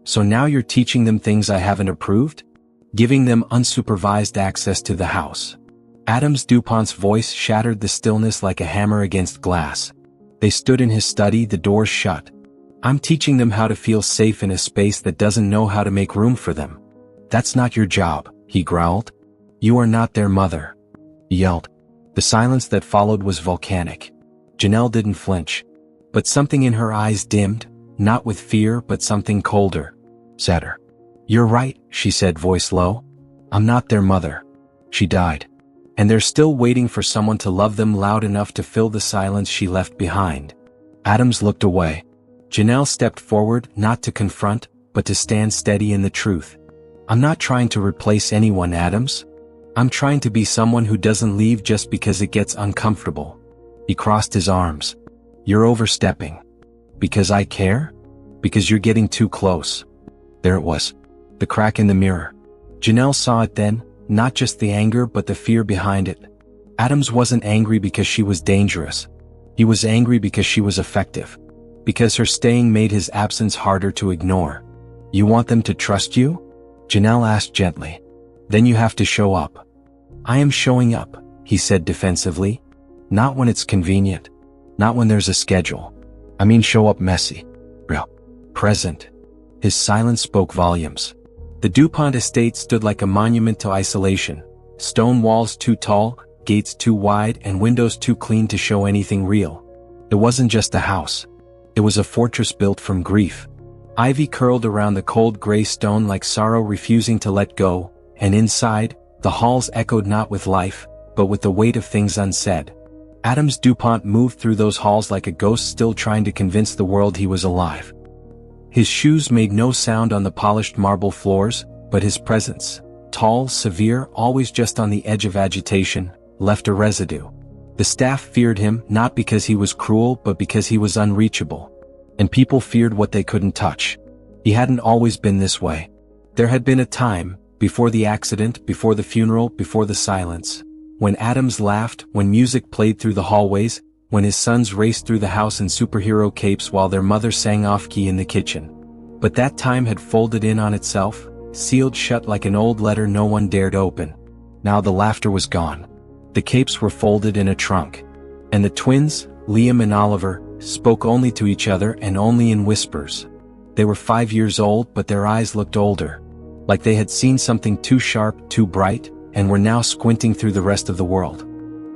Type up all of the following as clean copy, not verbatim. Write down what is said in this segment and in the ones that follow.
So now you're teaching them things I haven't approved? Giving them unsupervised access to the house. Adams DuPont's voice shattered the stillness like a hammer against glass. They stood in his study, the doors shut. I'm teaching them how to feel safe in a space that doesn't know how to make room for them. That's not your job, he growled. You are not their mother. He yelled. The silence that followed was volcanic. Janelle didn't flinch. But something in her eyes dimmed, not with fear but something colder, sadder. You're right, she said, voice low. I'm not their mother. She died. And they're still waiting for someone to love them loud enough to fill the silence she left behind. Adams looked away. Janelle stepped forward, not to confront, but to stand steady in the truth. I'm not trying to replace anyone, Adams. I'm trying to be someone who doesn't leave just because it gets uncomfortable. He crossed his arms. You're overstepping. Because I care? Because you're getting too close. There it was. The crack in the mirror. Janelle saw it then, not just the anger but the fear behind it. Adams wasn't angry because she was dangerous. He was angry because she was effective. Because her staying made his absence harder to ignore. You want them to trust you? Janelle asked gently. Then you have to show up. I am showing up, he said defensively. Not when it's convenient. Not when there's a schedule. I mean show up messy. Real. Present. His silence spoke volumes. The DuPont estate stood like a monument to isolation. Stone walls too tall, gates too wide, and windows too clean to show anything real. It wasn't just a house. It was a fortress built from grief. Ivy curled around the cold gray stone like sorrow refusing to let go, and inside, the halls echoed not with life, but with the weight of things unsaid. Adams DuPont moved through those halls like a ghost still trying to convince the world he was alive. His shoes made no sound on the polished marble floors, but his presence, tall, severe, always just on the edge of agitation, left a residue. The staff feared him not because he was cruel but because he was unreachable. And people feared what they couldn't touch. He hadn't always been this way. There had been a time, before the accident, before the funeral, before the silence, when Adams laughed, when music played through the hallways, when his sons raced through the house in superhero capes while their mother sang off-key in the kitchen. But that time had folded in on itself, sealed shut like an old letter no one dared open. Now the laughter was gone. The capes were folded in a trunk. And the twins, Liam and Oliver, spoke only to each other and only in whispers. They were 5 years old but their eyes looked older. Like they had seen something too sharp, too bright, and were now squinting through the rest of the world.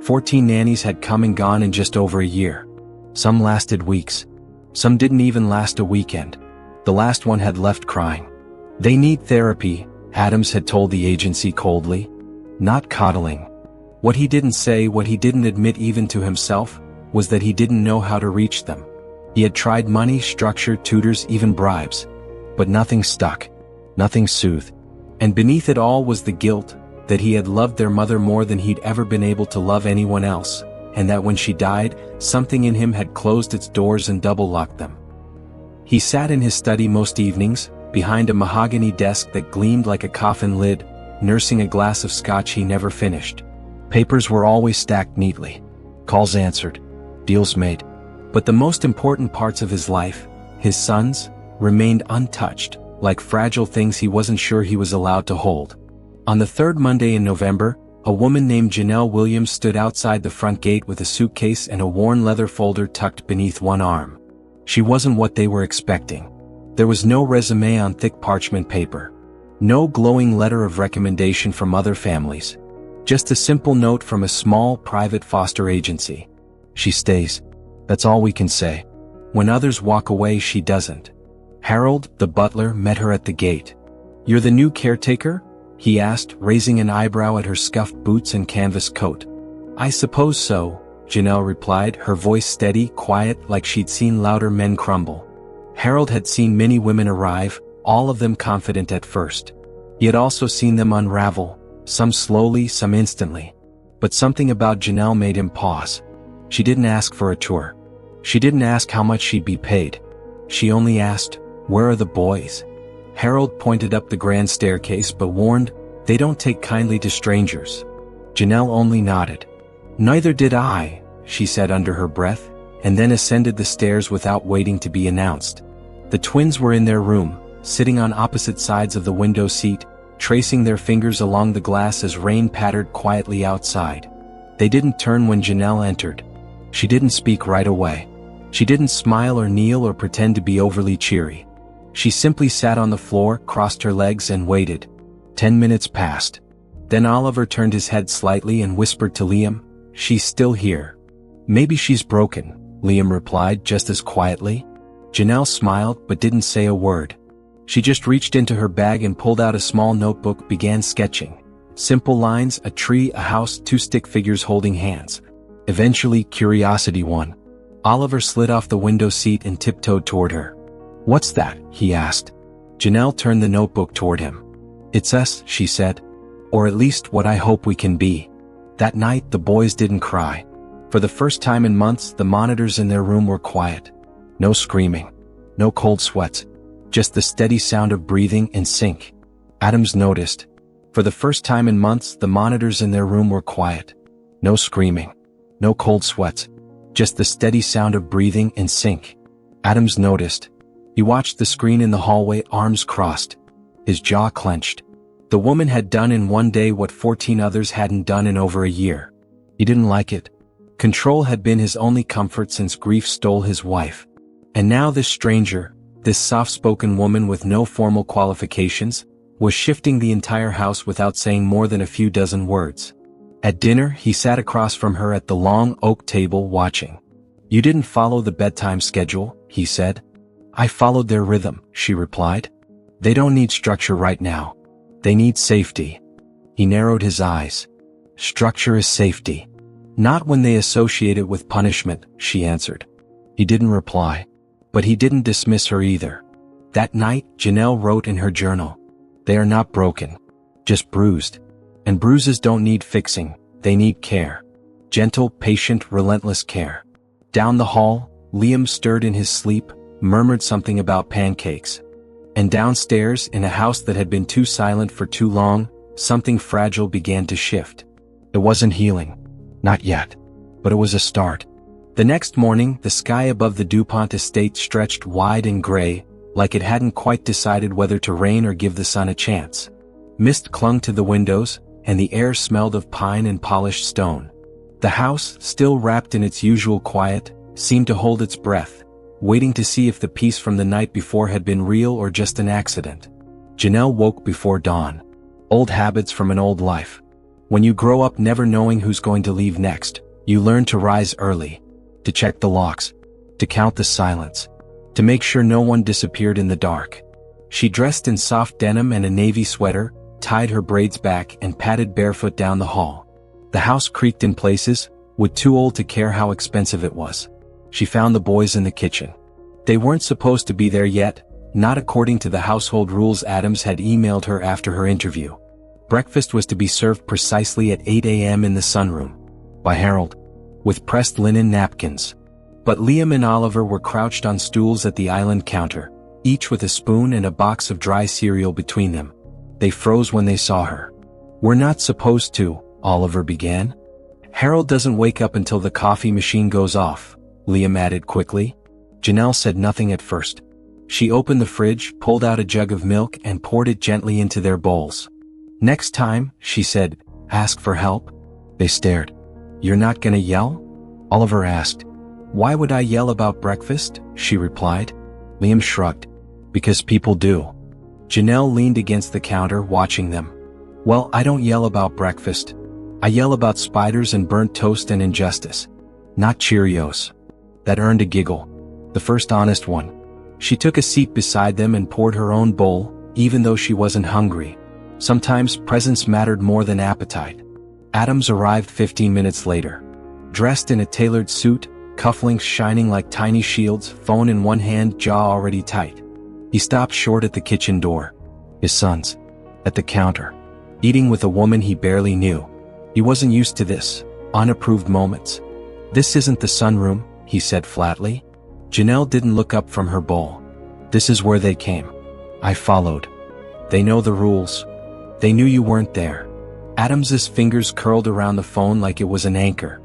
14 nannies had come and gone in just over a year. Some lasted weeks. Some didn't even last a weekend. The last one had left crying. They need therapy, Adams had told the agency coldly. Not coddling. What he didn't say, what he didn't admit even to himself, was that he didn't know how to reach them. He had tried money, structure, tutors, even bribes. But nothing stuck. Nothing soothed. And beneath it all was the guilt, that he had loved their mother more than he'd ever been able to love anyone else, and that when she died, something in him had closed its doors and double-locked them. He sat in his study most evenings, behind a mahogany desk that gleamed like a coffin lid, nursing a glass of scotch he never finished. Papers were always stacked neatly. Calls answered. Deals made. But the most important parts of his life, his sons, remained untouched, like fragile things he wasn't sure he was allowed to hold. On the third Monday in November, a woman named Janelle Williams stood outside the front gate with a suitcase and a worn leather folder tucked beneath one arm. She wasn't what they were expecting. There was no resume on thick parchment paper. No glowing letter of recommendation from other families. Just a simple note from a small, private foster agency. She stays. That's all we can say. When others walk away, she doesn't. Harold, the butler, met her at the gate. You're the new caretaker? He asked, raising an eyebrow at her scuffed boots and canvas coat. I suppose so, Janelle replied, her voice steady, quiet, like she'd seen louder men crumble. Harold had seen many women arrive, all of them confident at first. He had also seen them unravel, some slowly, some instantly. But something about Janelle made him pause. She didn't ask for a tour. She didn't ask how much she'd be paid. She only asked, where are the boys? Harold pointed up the grand staircase but warned, they don't take kindly to strangers. Janelle only nodded. Neither did I, she said under her breath, and then ascended the stairs without waiting to be announced. The twins were in their room, sitting on opposite sides of the window seat, tracing their fingers along the glass as rain pattered quietly outside. They didn't turn when Janelle entered. She didn't speak right away. She didn't smile or kneel or pretend to be overly cheery. She simply sat on the floor, crossed her legs and waited. 10 minutes passed. Then Oliver turned his head slightly and whispered to Liam, "She's still here." "Maybe she's broken," Liam replied just as quietly. Janelle smiled but didn't say a word. She just reached into her bag and pulled out a small notebook, began sketching. Simple lines, a tree, a house, 2 stick figures holding hands. Eventually, curiosity won. Oliver slid off the window seat and tiptoed toward her. "What's that?" he asked. Janelle turned the notebook toward him. "It's us," she said. "Or at least what I hope we can be." That night, the boys didn't cry. For the first time in months, the monitors in their room were quiet. No screaming. No cold sweats. Just the steady sound of breathing in sync. Adams noticed. For the first time in months, the monitors in their room were quiet. No screaming. No cold sweats. Just the steady sound of breathing in sync. Adams noticed. He watched the screen in the hallway, arms crossed. His jaw clenched. The woman had done in one day what 14 others hadn't done in over a year. He didn't like it. Control had been his only comfort since grief stole his wife. And now this stranger, this soft-spoken woman with no formal qualifications, was shifting the entire house without saying more than a few dozen words. At dinner, he sat across from her at the long oak table watching. "You didn't follow the bedtime schedule," he said. "I followed their rhythm," she replied. "They don't need structure right now. They need safety." He narrowed his eyes. "Structure is safety. Not when they associate it with punishment," she answered. He didn't reply. But he didn't dismiss her either. That night, Janelle wrote in her journal, "They are not broken, just bruised. And bruises don't need fixing, they need care. Gentle, patient, relentless care." Down the hall, Liam stirred in his sleep, murmured something about pancakes. And downstairs, in a house that had been too silent for too long, something fragile began to shift. It wasn't healing. Not yet. But it was a start. The next morning, the sky above the DuPont estate stretched wide and gray, like it hadn't quite decided whether to rain or give the sun a chance. Mist clung to the windows, and the air smelled of pine and polished stone. The house, still wrapped in its usual quiet, seemed to hold its breath, waiting to see if the peace from the night before had been real or just an accident. Janelle woke before dawn. Old habits from an old life. When you grow up never knowing who's going to leave next, you learn to rise early. To check the locks, to count the silence, to make sure no one disappeared in the dark. She dressed in soft denim and a navy sweater, tied her braids back and padded barefoot down the hall. The house creaked in places, would too old to care how expensive it was. She found the boys in the kitchen. They weren't supposed to be there yet, not according to the household rules Adams had emailed her after her interview. Breakfast was to be served precisely at 8 a.m. in the sunroom. By Harold. With pressed linen napkins. But Liam and Oliver were crouched on stools at the island counter, each with a spoon and a box of dry cereal between them. They froze when they saw her. "We're not supposed to," Oliver began. "Harold doesn't wake up until the coffee machine goes off," Liam added quickly. Janelle said nothing at first. She opened the fridge, pulled out a jug of milk and poured it gently into their bowls. "Next time," she said, "ask for help." They stared. "You're not gonna yell?" Oliver asked. "Why would I yell about breakfast?" she replied. Liam shrugged. "Because people do." Janelle leaned against the counter, watching them. "Well, I don't yell about breakfast. I yell about spiders and burnt toast and injustice. Not Cheerios." That earned a giggle. The first honest one. She took a seat beside them and poured her own bowl, even though she wasn't hungry. Sometimes presence mattered more than appetite. Adams arrived 15 minutes later. Dressed in a tailored suit, cufflinks shining like tiny shields, phone in one hand, jaw already tight. He stopped short at the kitchen door. His son's. At the counter. Eating with a woman he barely knew. He wasn't used to this, unapproved moments. "This isn't the sunroom," he said flatly. Janelle didn't look up from her bowl. "This is where they came. I followed. They know the rules. They knew you weren't there." Adams's fingers curled around the phone like it was an anchor.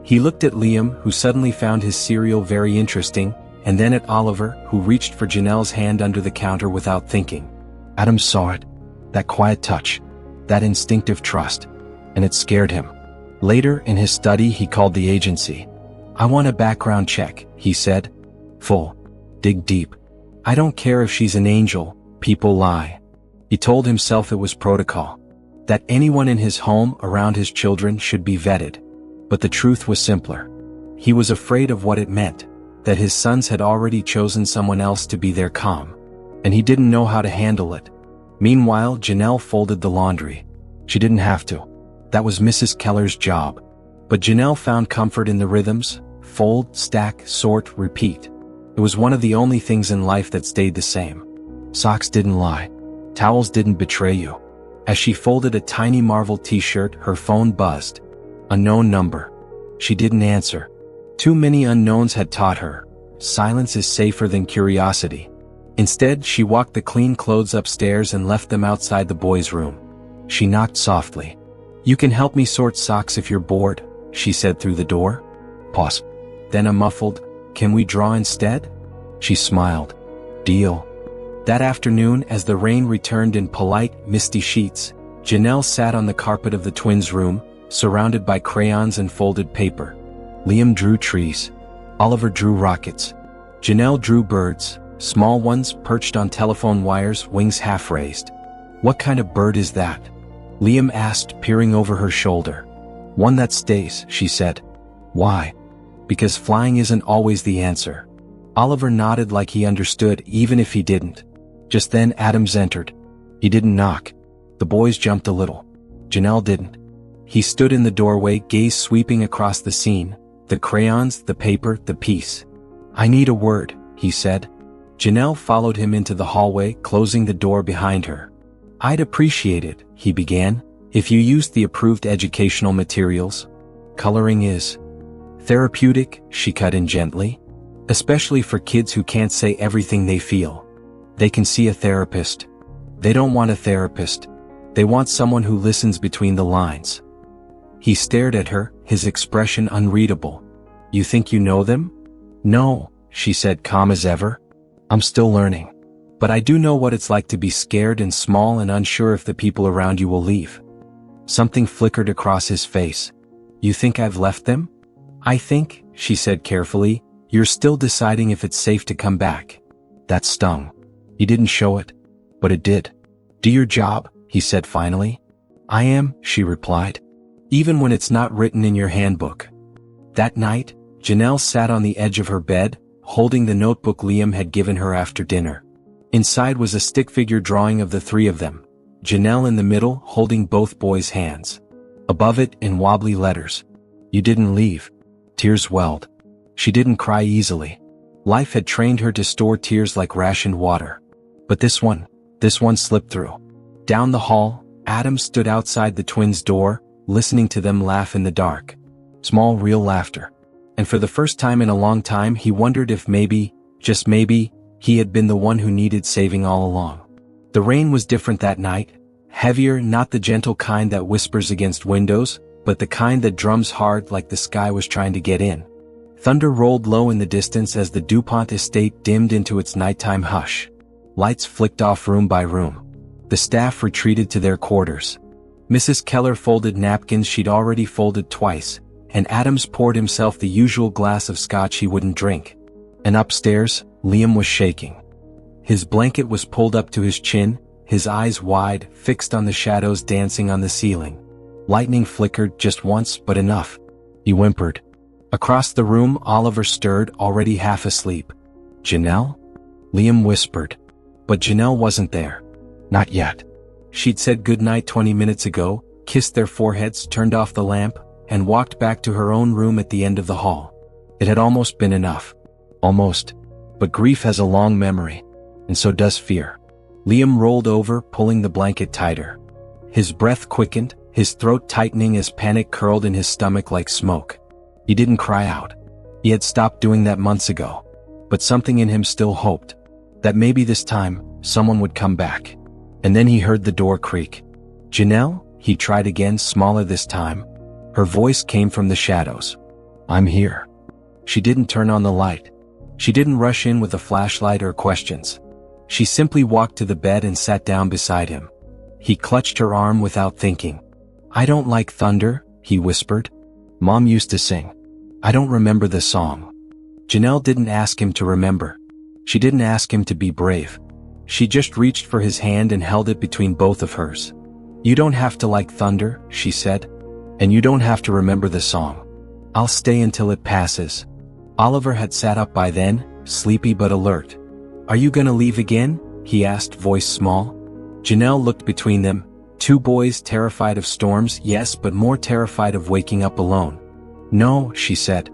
He looked at Liam, who suddenly found his cereal very interesting, and then at Oliver, who reached for Janelle's hand under the counter without thinking. Adam saw it, that quiet touch, that instinctive trust, and it scared him. Later, in his study, he called the agency. I want a background check, he said. Full. Dig deep. I don't care if she's an angel, people lie. He told himself it was protocol. That anyone in his home around his children should be vetted. But the truth was simpler. He was afraid of what it meant, that his sons had already chosen someone else to be their calm. And he didn't know how to handle it. Meanwhile, Janelle folded the laundry. She didn't have to. That was Mrs. Keller's job. But Janelle found comfort in the rhythms: fold, stack, sort, repeat. It was one of the only things in life that stayed the same. Socks didn't lie. Towels didn't betray you. As she folded a tiny Marvel t-shirt, her phone buzzed. Unknown number. She didn't answer. Too many unknowns had taught her. Silence is safer than curiosity. Instead, she walked the clean clothes upstairs and left them outside the boys' room. She knocked softly. You can help me sort socks if you're bored, she said through the door. Pause. Then a muffled, can we draw instead? She smiled. Deal. That afternoon, as the rain returned in polite, misty sheets, Janelle sat on the carpet of the twins' room, surrounded by crayons and folded paper. Liam drew trees. Oliver drew rockets. Janelle drew birds, small ones perched on telephone wires, wings half raised. What kind of bird is that? Liam asked, peering over her shoulder. One that stays, she said. Why? Because flying isn't always the answer. Oliver nodded like he understood, even if he didn't. Just then Adams entered. He didn't knock. The boys jumped a little. Janelle didn't. He stood in the doorway, gaze sweeping across the scene, the crayons, the paper, the piece. I need a word, he said. Janelle followed him into the hallway, closing the door behind her. I'd appreciate it, he began, if you used the approved educational materials. Coloring is therapeutic, she cut in gently. Especially for kids who can't say everything they feel. They can see a therapist. They don't want a therapist. They want someone who listens between the lines. He stared at her, his expression unreadable. You think you know them? No, she said, calm as ever. I'm still learning. But I do know what it's like to be scared and small and unsure if the people around you will leave. Something flickered across his face. You think I've left them? I think, she said carefully, you're still deciding if it's safe to come back. That stung. He didn't show it, but it did. Do your job, he said finally. I am, she replied. Even when it's not written in your handbook. That night, Janelle sat on the edge of her bed, holding the notebook Liam had given her after dinner. Inside was a stick figure drawing of the three of them, Janelle in the middle holding both boys' hands. Above it, in wobbly letters, you didn't leave. Tears welled. She didn't cry easily. Life had trained her to store tears like rationed water. But this one slipped through. Down the hall, Adam stood outside the twins' door, listening to them laugh in the dark. Small, real laughter. And for the first time in a long time, he wondered if maybe, just maybe, he had been the one who needed saving all along. The rain was different that night. Heavier, not the gentle kind that whispers against windows, but the kind that drums hard like the sky was trying to get in. Thunder rolled low in the distance as the DuPont estate dimmed into its nighttime hush. Lights flicked off room by room. The staff retreated to their quarters. Mrs. Keller folded napkins she'd already folded twice, and Adams poured himself the usual glass of scotch he wouldn't drink. And upstairs, Liam was shaking. His blanket was pulled up to his chin, his eyes wide, fixed on the shadows dancing on the ceiling. Lightning flickered just once, but enough. He whimpered. Across the room, Oliver stirred, already half asleep. Janelle? Liam whispered. But Janelle wasn't there. Not yet. She'd said goodnight 20 minutes ago, kissed their foreheads, turned off the lamp, and walked back to her own room at the end of the hall. It had almost been enough. Almost. But grief has a long memory. And so does fear. Liam rolled over, pulling the blanket tighter. His breath quickened, his throat tightening as panic curled in his stomach like smoke. He didn't cry out. He had stopped doing that months ago. But something in him still hoped. That maybe this time, someone would come back. And then he heard the door creak. Janelle? He tried again, smaller this time. Her voice came from the shadows. I'm here. She didn't turn on the light. She didn't rush in with a flashlight or questions. She simply walked to the bed and sat down beside him. He clutched her arm without thinking. "I don't like thunder," he whispered. "Mom used to sing. I don't remember the song." Janelle didn't ask him to remember. She didn't ask him to be brave. She just reached for his hand and held it between both of hers. "You don't have to like thunder," she said. "And you don't have to remember the song. I'll stay until it passes." Oliver had sat up by then, sleepy but alert. "Are you gonna leave again?" he asked, voice small. Janelle looked between them. Two boys terrified of storms, yes, but more terrified of waking up alone. "No," she said.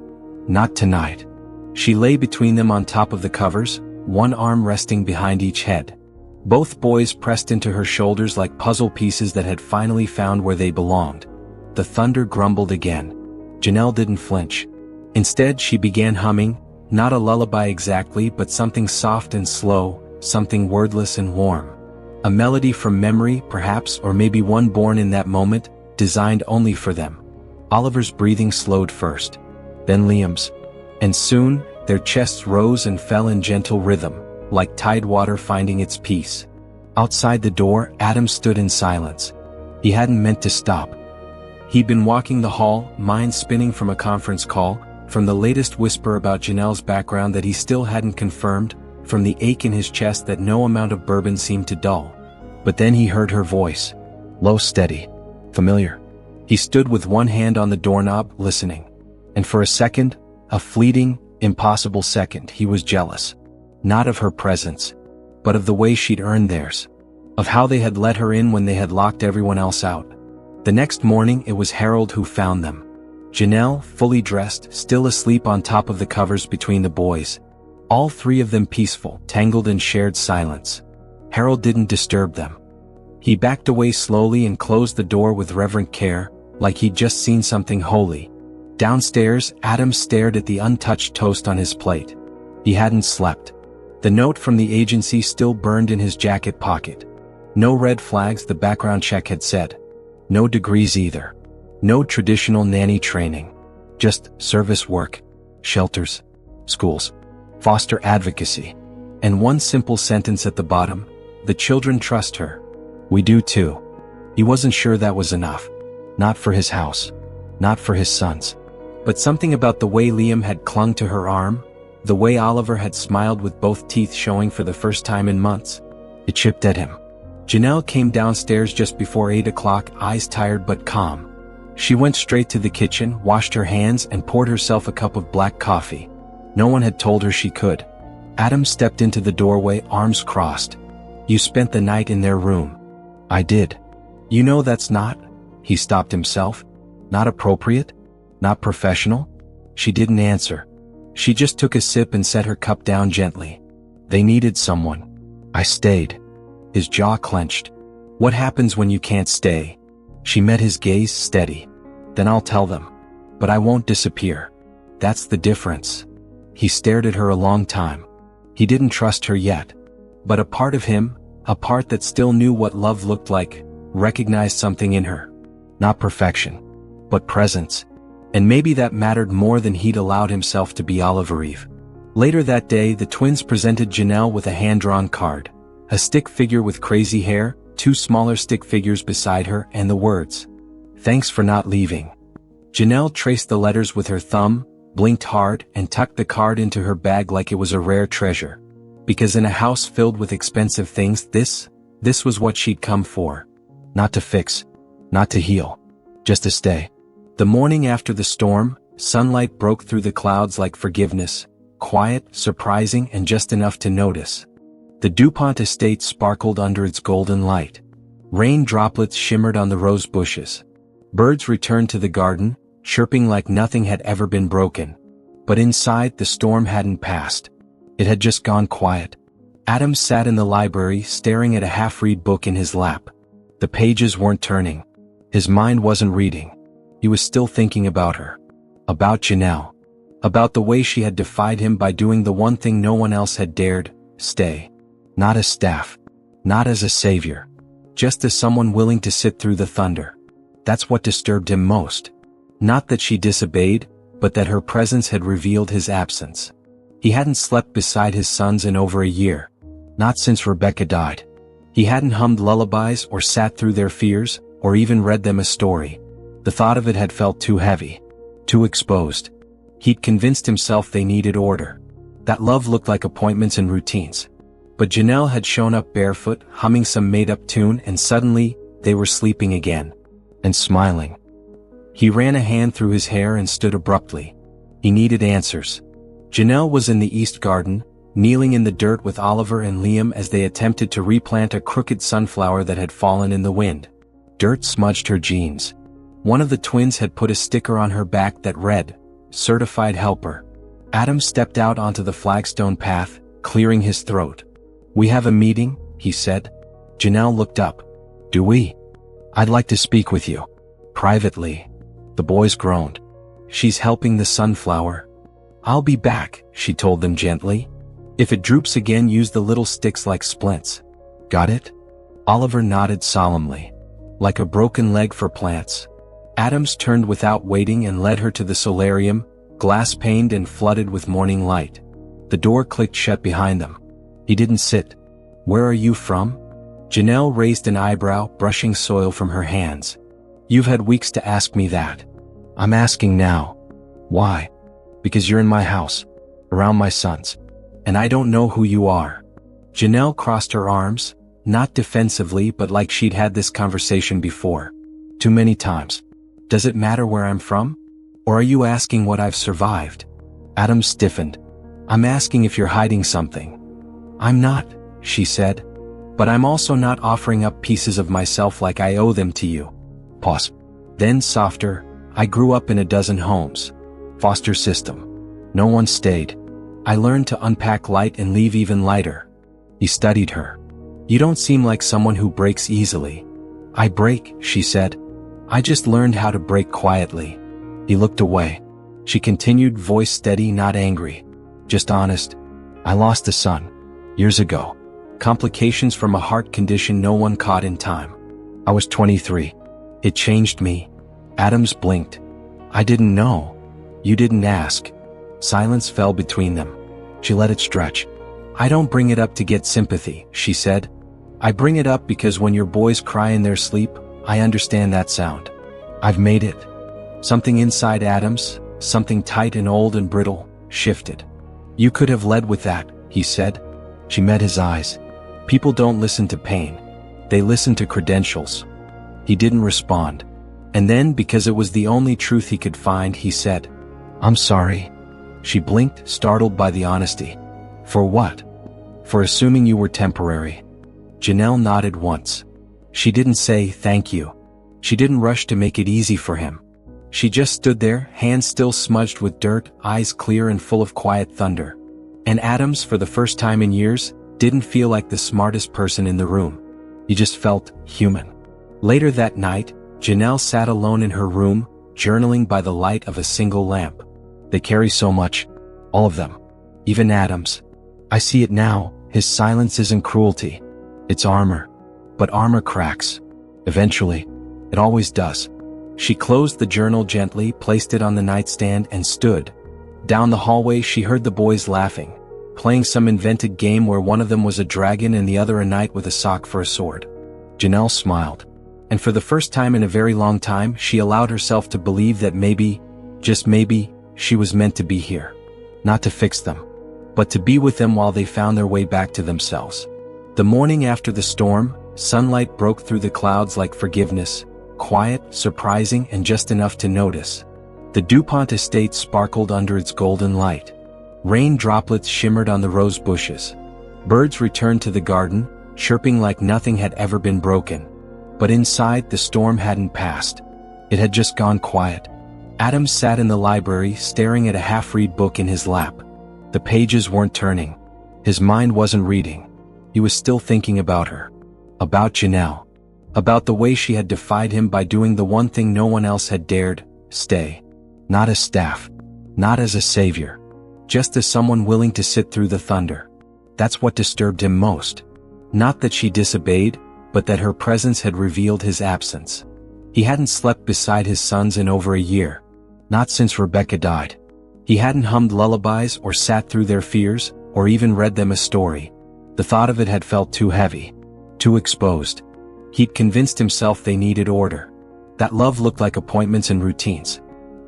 "Not tonight." She lay between them on top of the covers, one arm resting behind each head. Both boys pressed into her shoulders like puzzle pieces that had finally found where they belonged. The thunder grumbled again. Janelle didn't flinch. Instead, she began humming, not a lullaby exactly, but something soft and slow, something wordless and warm. A melody from memory, perhaps, or maybe one born in that moment, designed only for them. Oliver's breathing slowed first, then Liam's. And soon, their chests rose and fell in gentle rhythm, like tide water finding its peace. Outside the door, Adam stood in silence. He hadn't meant to stop. He'd been walking the hall, mind spinning from a conference call, from the latest whisper about Janelle's background that he still hadn't confirmed, from the ache in his chest that no amount of bourbon seemed to dull. But then he heard her voice. Low, steady. Familiar. He stood with one hand on the doorknob, listening. And for a second, a fleeting, impossible second, he was jealous. Not of her presence, but of the way she'd earned theirs. Of how they had let her in when they had locked everyone else out. The next morning it was Harold who found them. Janelle, fully dressed, still asleep on top of the covers between the boys. All three of them peaceful, tangled in shared silence. Harold didn't disturb them. He backed away slowly and closed the door with reverent care, like he'd just seen something holy. Downstairs, Adam stared at the untouched toast on his plate. He hadn't slept. The note from the agency still burned in his jacket pocket. No red flags, the background check had said. No degrees either. No traditional nanny training. Just service work, shelters, schools, foster advocacy. And one simple sentence at the bottom, the children trust her. We do too. He wasn't sure that was enough. Not for his house. Not for his sons. But something about the way Liam had clung to her arm, the way Oliver had smiled with both teeth showing for the first time in months, it chipped at him. Janelle came downstairs just before 8 o'clock, eyes tired but calm. She went straight to the kitchen, washed her hands, and poured herself a cup of black coffee. No one had told her she could. Adam stepped into the doorway, arms crossed. You spent the night in their room. I did. You know that's not, he stopped himself, not appropriate, not professional? She didn't answer. She just took a sip and set her cup down gently. They needed someone. I stayed. His jaw clenched. What happens when you can't stay? She met his gaze, steady. Then I'll tell them. But I won't disappear. That's the difference. He stared at her a long time. He didn't trust her yet. But a part of him, a part that still knew what love looked like, recognized something in her. Not perfection, but presence. And maybe that mattered more than he'd allowed himself to be. Oliver Eve. Later that day, the twins presented Janelle with a hand-drawn card. A stick figure with crazy hair, two smaller stick figures beside her, and the words, "Thanks for not leaving." Janelle traced the letters with her thumb, blinked hard, and tucked the card into her bag like it was a rare treasure. Because in a house filled with expensive things, this was what she'd come for. Not to fix, not to heal, just to stay. The morning after the storm, sunlight broke through the clouds like forgiveness, quiet, surprising, and just enough to notice. The DuPont estate sparkled under its golden light. Rain droplets shimmered on the rose bushes. Birds returned to the garden, chirping like nothing had ever been broken. But inside, the storm hadn't passed. It had just gone quiet. Adam sat in the library, staring at a half-read book in his lap. The pages weren't turning. His mind wasn't reading. He was still thinking about her. About Janelle. About the way she had defied him by doing the one thing no one else had dared, stay. Not as staff. Not as a savior. Just as someone willing to sit through the thunder. That's what disturbed him most. Not that she disobeyed, but that her presence had revealed his absence. He hadn't slept beside his sons in over a year. Not since Rebecca died. He hadn't hummed lullabies or sat through their fears, or even read them a story. The thought of it had felt too heavy. Too exposed. He'd convinced himself they needed order. That love looked like appointments and routines. But Janelle had shown up barefoot, humming some made-up tune, and suddenly, they were sleeping again. And smiling. He ran a hand through his hair and stood abruptly. He needed answers. Janelle was in the East Garden, kneeling in the dirt with Oliver and Liam as they attempted to replant a crooked sunflower that had fallen in the wind. Dirt smudged her jeans. One of the twins had put a sticker on her back that read, "Certified Helper." Adam stepped out onto the flagstone path, clearing his throat. "We have a meeting," he said. Janelle looked up. "Do we?" "I'd like to speak with you. Privately." The boys groaned. "She's helping the sunflower." "I'll be back," she told them gently. "If it droops again, use the little sticks like splints. Got it?" Oliver nodded solemnly. Like a broken leg for plants. Adams turned without waiting and led her to the solarium, glass-paned and flooded with morning light. The door clicked shut behind them. He didn't sit. "Where are you from?" Janelle raised an eyebrow, brushing soil from her hands. "You've had weeks to ask me that. I'm asking now." "Why?" "Because you're in my house. Around my sons. And I don't know who you are." Janelle crossed her arms, not defensively but like she'd had this conversation before. Too many times. "Does it matter where I'm from? Or are you asking what I've survived?" Adam stiffened. "I'm asking if you're hiding something." "I'm not," she said. "But I'm also not offering up pieces of myself like I owe them to you." Pause. Then softer, "I grew up in a dozen homes. Foster system. No one stayed. I learned to unpack light and leave even lighter." He studied her. "You don't seem like someone who breaks easily." "I break," she said. "I just learned how to break quietly." He looked away. She continued, voice steady, not angry. "Just honest. I lost a son. Years ago. Complications from a heart condition no one caught in time. I was 23. It changed me." Adams blinked. "I didn't know. You didn't ask." Silence fell between them. She let it stretch. "I don't bring it up to get sympathy," she said. "I bring it up because when your boys cry in their sleep, I understand that sound. I've made it." Something inside Adams, something tight and old and brittle, shifted. "You could have led with that," he said. She met his eyes. "People don't listen to pain. They listen to credentials." He didn't respond. And then, because it was the only truth he could find, he said, "I'm sorry." She blinked, startled by the honesty. "For what?" "For assuming you were temporary." Janelle nodded once. She didn't say thank you. She didn't rush to make it easy for him. She just stood there, hands still smudged with dirt, eyes clear and full of quiet thunder. And Adams, for the first time in years, didn't feel like the smartest person in the room. He just felt human. Later that night, Janelle sat alone in her room, journaling by the light of a single lamp. They carry so much. All of them. Even Adams. "I see it now, his silence isn't cruelty. It's armor. But armor cracks. Eventually. It always does." She closed the journal gently, placed it on the nightstand, and stood. Down the hallway she heard the boys laughing, playing some invented game where one of them was a dragon and the other a knight with a sock for a sword. Janelle smiled. And for the first time in a very long time, she allowed herself to believe that maybe, just maybe, she was meant to be here. Not to fix them, but to be with them while they found their way back to themselves. The morning after the storm, sunlight broke through the clouds like forgiveness, quiet, surprising, and just enough to notice. The DuPont estate sparkled under its golden light. Rain droplets shimmered on the rose bushes. Birds returned to the garden, chirping like nothing had ever been broken. But inside, the storm hadn't passed. It had just gone quiet. Adams sat in the library, staring at a half-read book in his lap. The pages weren't turning. His mind wasn't reading. He was still thinking about her. About Janelle. About the way she had defied him by doing the one thing no one else had dared, stay. Not as staff. Not as a savior. Just as someone willing to sit through the thunder. That's what disturbed him most. Not that she disobeyed, but that her presence had revealed his absence. He hadn't slept beside his sons in over a year. Not since Rebecca died. He hadn't hummed lullabies or sat through their fears, or even read them a story. The thought of it had felt too heavy, too exposed. He'd convinced himself they needed order. That love looked like appointments and routines.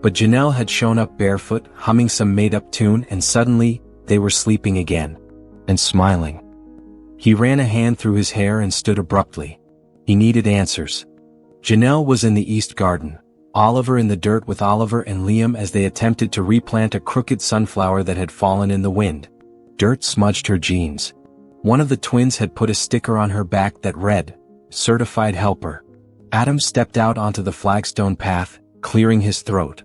But Janelle had shown up barefoot, humming some made-up tune, and suddenly, they were sleeping again. And smiling. He ran a hand through his hair and stood abruptly. He needed answers. Janelle was in the East Garden, Oliver in the dirt with Oliver and Liam as they attempted to replant a crooked sunflower that had fallen in the wind. Dirt smudged her jeans. One of the twins had put a sticker on her back that read, "Certified Helper." Adam stepped out onto the flagstone path, clearing his throat.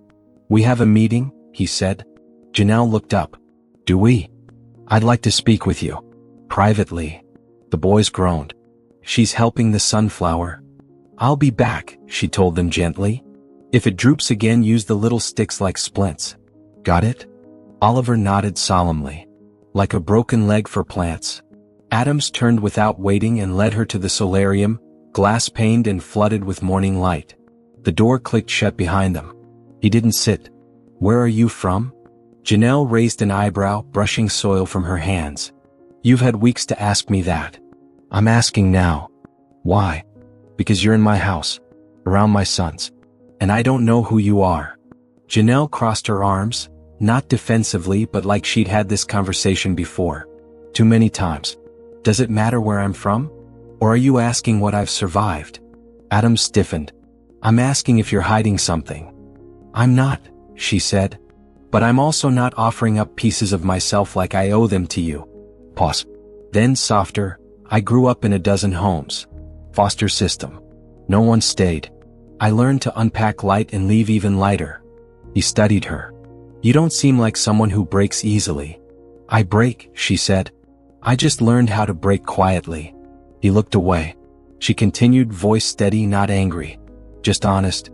"We have a meeting," he said. Janelle looked up. "Do we?" "I'd like to speak with you. Privately." The boys groaned. "She's helping the sunflower." "I'll be back," she told them gently. "If it droops again, use the little sticks like splints. Got it?" Oliver nodded solemnly. "Like a broken leg for plants." Adams turned without waiting and led her to the solarium, glass-paned and flooded with morning light. The door clicked shut behind them. He didn't sit. "Where are you from?" Janelle raised an eyebrow, brushing soil from her hands. "You've had weeks to ask me that. I'm asking now." "Why?" "Because you're in my house, around my sons. And I don't know who you are." Janelle crossed her arms, not defensively but like she'd had this conversation before. Too many times. "Does it matter where I'm from? Or are you asking what I've survived?" Adam stiffened. "I'm asking if you're hiding something." "I'm not," she said. "But I'm also not offering up pieces of myself like I owe them to you." Pause. Then softer, "I grew up in a dozen homes. Foster system. No one stayed. I learned to unpack light and leave even lighter." He studied her. "You don't seem like someone who breaks easily." "I break," she said. "I just learned how to break quietly." He looked away. She continued, voice steady, not angry. "Just honest.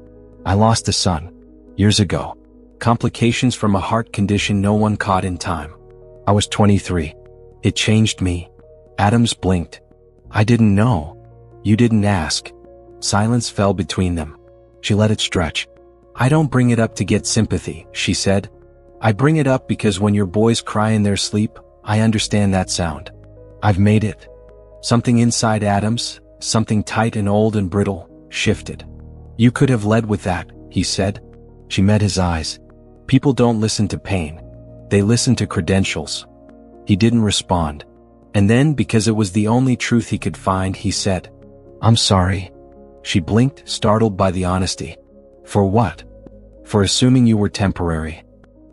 I lost a son. Years ago. Complications from a heart condition no one caught in time. I was 23. It changed me." Adams blinked. "I didn't know." "You didn't ask." Silence fell between them. She let it stretch. "I don't bring it up to get sympathy," she said. "I bring it up because when your boys cry in their sleep, I understand that sound. I've made it." Something inside Adams, something tight and old and brittle, shifted. "You could have led with that," he said. She met his eyes. "People don't listen to pain. They listen to credentials." He didn't respond. And then, because it was the only truth he could find, he said, "I'm sorry." She blinked, startled by the honesty. "For what?" "For assuming you were temporary."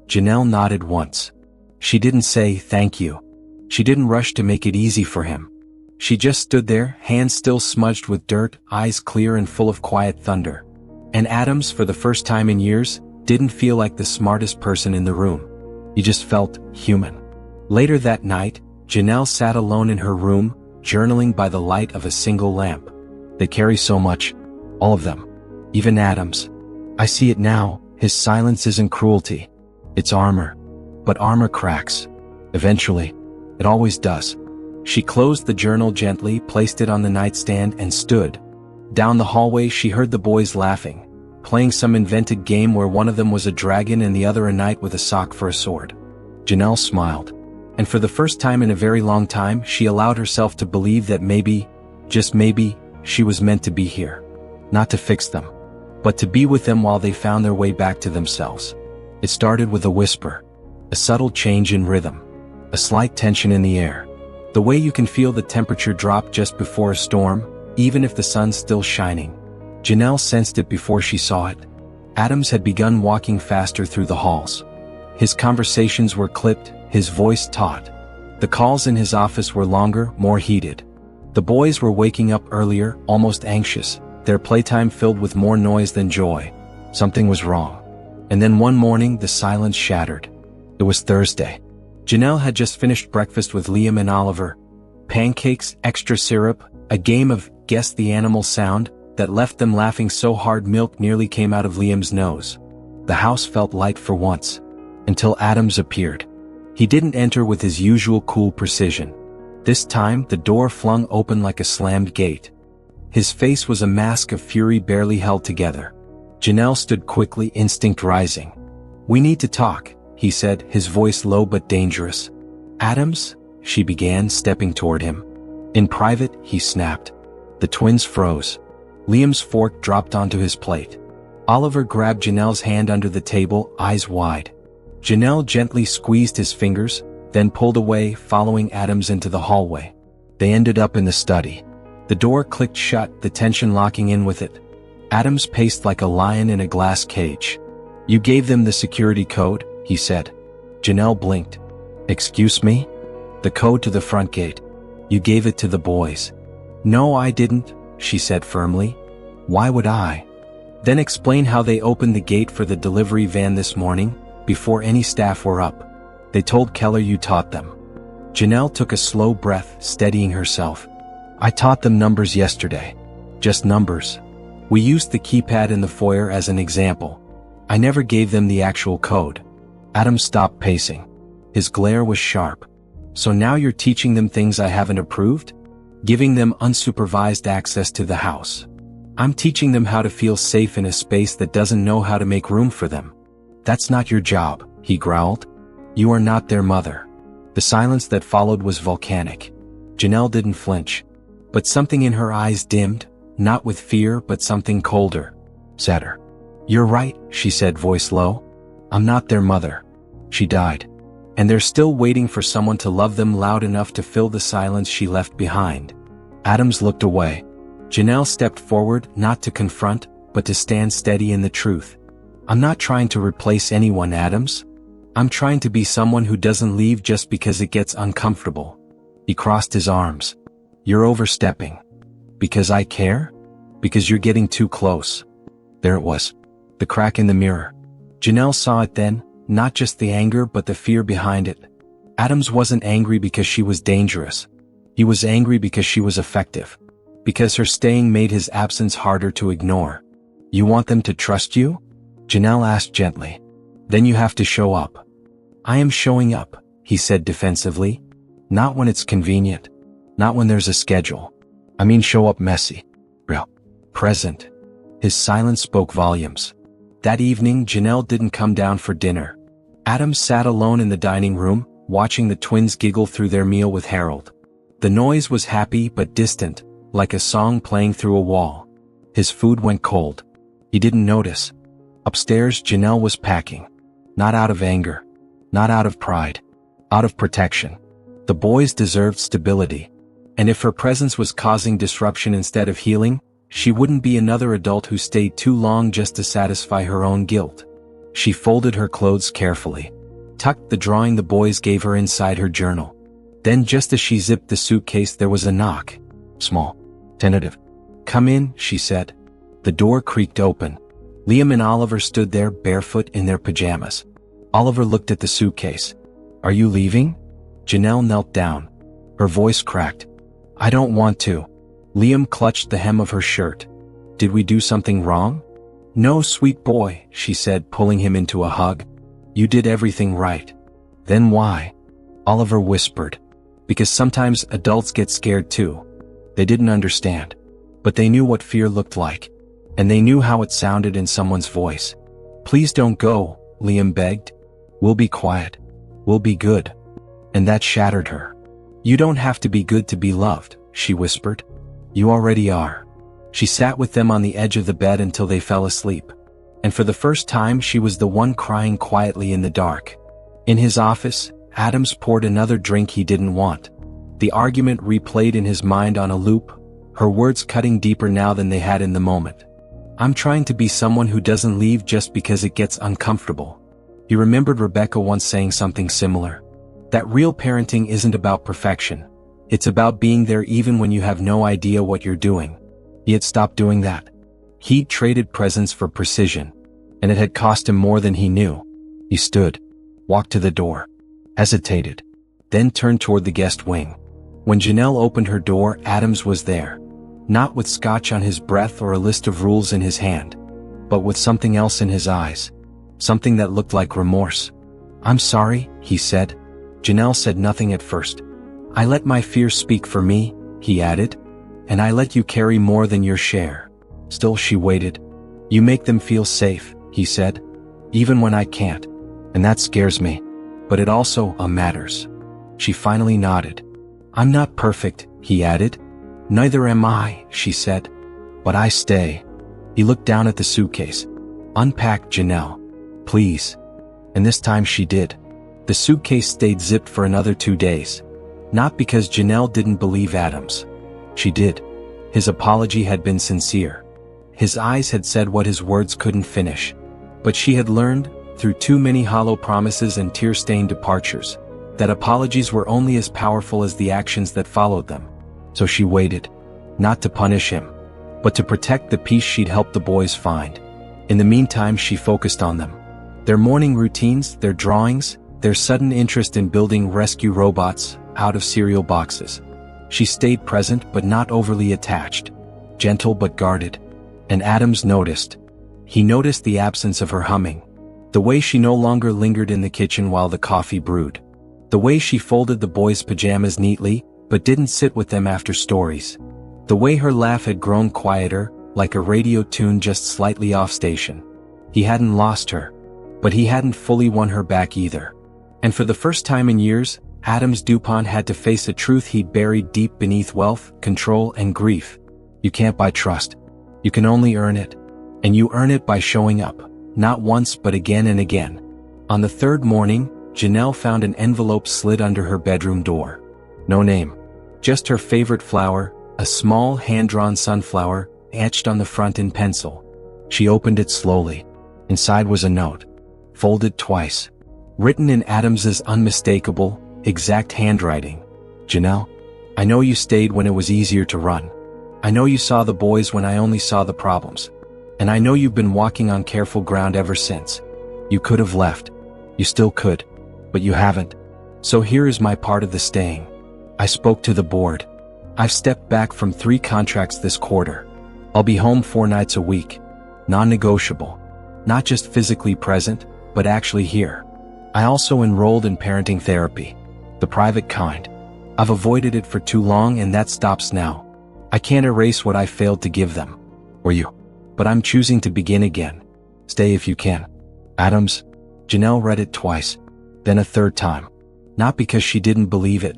Janelle nodded once. She didn't say thank you. She didn't rush to make it easy for him. She just stood there, hands still smudged with dirt, eyes clear and full of quiet thunder. And Adams, for the first time in years, didn't feel like the smartest person in the room. He just felt human. Later that night, Janelle sat alone in her room, journaling by the light of a single lamp. They carry so much. All of them. Even Adams. "I see it now, his silence isn't cruelty. It's armor. But armor cracks. Eventually. It always does." She closed the journal gently, placed it on the nightstand, and stood. Down the hallway she heard the boys laughing, playing some invented game where one of them was a dragon and the other a knight with a sock for a sword. Janelle smiled. And for the first time in a very long time, she allowed herself to believe that maybe, just maybe, she was meant to be here. Not to fix them, but to be with them while they found their way back to themselves. It started with a whisper. A subtle change in rhythm. A slight tension in the air. The way you can feel the temperature drop just before a storm, even if the sun's still shining. Janelle sensed it before she saw it. Adams had begun walking faster through the halls. His conversations were clipped, his voice taut. The calls in his office were longer, more heated. The boys were waking up earlier, almost anxious, their playtime filled with more noise than joy. Something was wrong. And then one morning the silence shattered. It was Thursday. Janelle had just finished breakfast with Liam and Oliver. Pancakes, extra syrup, a game of guess the animal sound that left them laughing so hard milk nearly came out of Liam's nose. The house felt light for once. Until Adams appeared. He didn't enter with his usual cool precision. This time the door flung open like a slammed gate. His face was a mask of fury barely held together. Janelle stood quickly, instinct rising. "We need to talk," he said, his voice low but dangerous. Adams, she began, stepping toward him. In private, he snapped. The twins froze. Liam's fork dropped onto his plate. Oliver grabbed Janelle's hand under the table, eyes wide. Janelle gently squeezed his fingers, then pulled away, following Adams into the hallway. They ended up in the study. The door clicked shut, the tension locking in with it. Adams paced like a lion in a glass cage. You gave them the security code, he said. Janelle blinked. Excuse me? The code to the front gate. You gave it to the boys. No, I didn't, she said firmly. Why would I? Then explain how they opened the gate for the delivery van this morning, before any staff were up. They told Keller you taught them. Janelle took a slow breath, steadying herself. I taught them numbers yesterday. Just numbers. We used the keypad in the foyer as an example. I never gave them the actual code. Adam stopped pacing. His glare was sharp. So now you're teaching them things I haven't approved? Giving them unsupervised access to the house. I'm teaching them how to feel safe in a space that doesn't know how to make room for them. That's not your job, he growled. You are not their mother. The silence that followed was volcanic. Janelle didn't flinch. But something in her eyes dimmed, not with fear but something colder. Sadder. You're right, she said, voice low. I'm not their mother. She died. And they're still waiting for someone to love them loud enough to fill the silence she left behind. Adams looked away. Janelle stepped forward, not to confront, but to stand steady in the truth. I'm not trying to replace anyone, Adams. I'm trying to be someone who doesn't leave just because it gets uncomfortable. He crossed his arms. You're overstepping. Because I care? Because you're getting too close. There it was. The crack in the mirror. Janelle saw it then, not just the anger but the fear behind it. Adams wasn't angry because she was dangerous. He was angry because she was effective. Because her staying made his absence harder to ignore. You want them to trust you? Janelle asked gently. Then you have to show up. I am showing up, he said defensively. Not when it's convenient. Not when there's a schedule. I mean show up messy. Real. Present. His silence spoke volumes. That evening, Janelle didn't come down for dinner. Adams sat alone in the dining room, watching the twins giggle through their meal with Harold. The noise was happy but distant, like a song playing through a wall. His food went cold. He didn't notice. Upstairs, Janelle was packing. Not out of anger. Not out of pride. Out of protection. The boys deserved stability. And if her presence was causing disruption instead of healing, she wouldn't be another adult who stayed too long just to satisfy her own guilt. She folded her clothes carefully. Tucked the drawing the boys gave her inside her journal. Then just as she zipped the suitcase there was a knock. Small. Tentative. Come in, she said. The door creaked open. Liam and Oliver stood there barefoot in their pajamas. Oliver looked at the suitcase. Are you leaving? Janelle knelt down. Her voice cracked. I don't want to. Liam clutched the hem of her shirt. Did we do something wrong? No, sweet boy, she said, pulling him into a hug. You did everything right. Then why? Oliver whispered. Because sometimes adults get scared too. They didn't understand. But they knew what fear looked like. And they knew how it sounded in someone's voice. Please don't go, Liam begged. We'll be quiet. We'll be good. And that shattered her. You don't have to be good to be loved, she whispered. You already are. She sat with them on the edge of the bed until they fell asleep. And for the first time she was the one crying quietly in the dark. In his office, Adams poured another drink he didn't want. The argument replayed in his mind on a loop, her words cutting deeper now than they had in the moment. I'm trying to be someone who doesn't leave just because it gets uncomfortable. He remembered Rebecca once saying something similar. That real parenting isn't about perfection. It's about being there even when you have no idea what you're doing. He had stopped doing that. He'd traded presence for precision, and it had cost him more than he knew. He stood, walked to the door, hesitated, then turned toward the guest wing. When Janelle opened her door, Adams was there. Not with scotch on his breath or a list of rules in his hand, but with something else in his eyes. Something that looked like remorse. I'm sorry, he said. Janelle said nothing at first. I let my fears speak for me, he added. And I let you carry more than your share. Still she waited. You make them feel safe, he said. Even when I can't. And that scares me. But it also matters. She finally nodded. I'm not perfect, he added. Neither am I, she said. But I stay. He looked down at the suitcase. Unpack, Janelle. Please. And this time she did. The suitcase stayed zipped for another 2 days. Not because Janelle didn't believe Adams. She did. His apology had been sincere. His eyes had said what his words couldn't finish. But she had learned, through too many hollow promises and tear-stained departures, that apologies were only as powerful as the actions that followed them. So she waited. Not to punish him, but to protect the peace she'd helped the boys find. In the meantime, she focused on them. Their morning routines, their drawings, their sudden interest in building rescue robots out of cereal boxes. She stayed present but not overly attached, gentle but guarded. And Adams noticed. He noticed the absence of her humming, the way she no longer lingered in the kitchen while the coffee brewed, the way she folded the boys' pajamas neatly but didn't sit with them after stories, the way her laugh had grown quieter, like a radio tune just slightly off station. He hadn't lost her, but he hadn't fully won her back either. And for the first time in years, Adams Dupont had to face a truth he'd buried deep beneath wealth, control, and grief. You can't buy trust. You can only earn it. And you earn it by showing up, not once but again and again. On the third morning, Janelle found an envelope slid under her bedroom door. No name. Just her favorite flower, a small hand-drawn sunflower, etched on the front in pencil. She opened it slowly. Inside was a note, folded twice, written in Adams's unmistakable, exact handwriting. Janelle, I know you stayed when it was easier to run. I know you saw the boys when I only saw the problems. And I know you've been walking on careful ground ever since. You could have left. You still could. But you haven't. So here is my part of the staying. I spoke to the board. I've stepped back from 3 contracts this quarter. I'll be home 4 nights a week. Non-negotiable. Not just physically present, but actually here. I also enrolled in parenting therapy. The private kind. I've avoided it for too long and that stops now. I can't erase what I failed to give them. Or you. But I'm choosing to begin again. Stay if you can. Adams. Janelle read it twice. Then a third time. Not because she didn't believe it,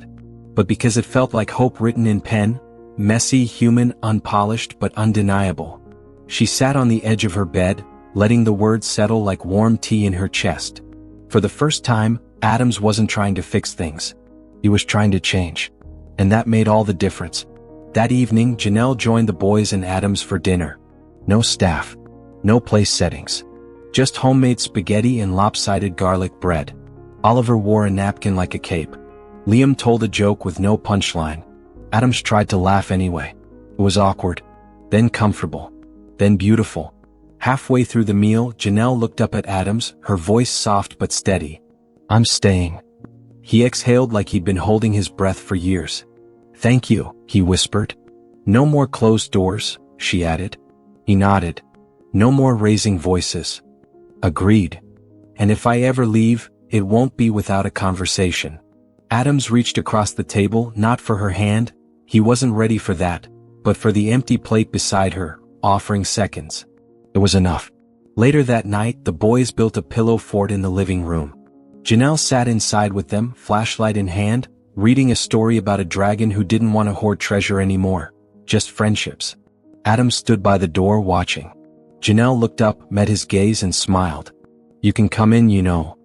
but because it felt like hope written in pen, messy, human, unpolished, but undeniable. She sat on the edge of her bed, letting the words settle like warm tea in her chest. For the first time, Adams wasn't trying to fix things. He was trying to change. And that made all the difference. That evening, Janelle joined the boys and Adams for dinner. No staff. No place settings. Just homemade spaghetti and lopsided garlic bread. Oliver wore a napkin like a cape. Liam told a joke with no punchline. Adams tried to laugh anyway. It was awkward. Then comfortable. Then beautiful. Halfway through the meal, Janelle looked up at Adams, her voice soft but steady. I'm staying. He exhaled like he'd been holding his breath for years. Thank you, he whispered. No more closed doors, she added. He nodded. No more raising voices. Agreed. And if I ever leave, it won't be without a conversation. Adams reached across the table, not for her hand. He wasn't ready for that, but for the empty plate beside her, offering seconds. It was enough. Later that night, the boys built a pillow fort in the living room. Janelle sat inside with them, flashlight in hand, reading a story about a dragon who didn't want to hoard treasure anymore, just friendships. Adams stood by the door watching. Janelle looked up, met his gaze and smiled. You can come in, you know.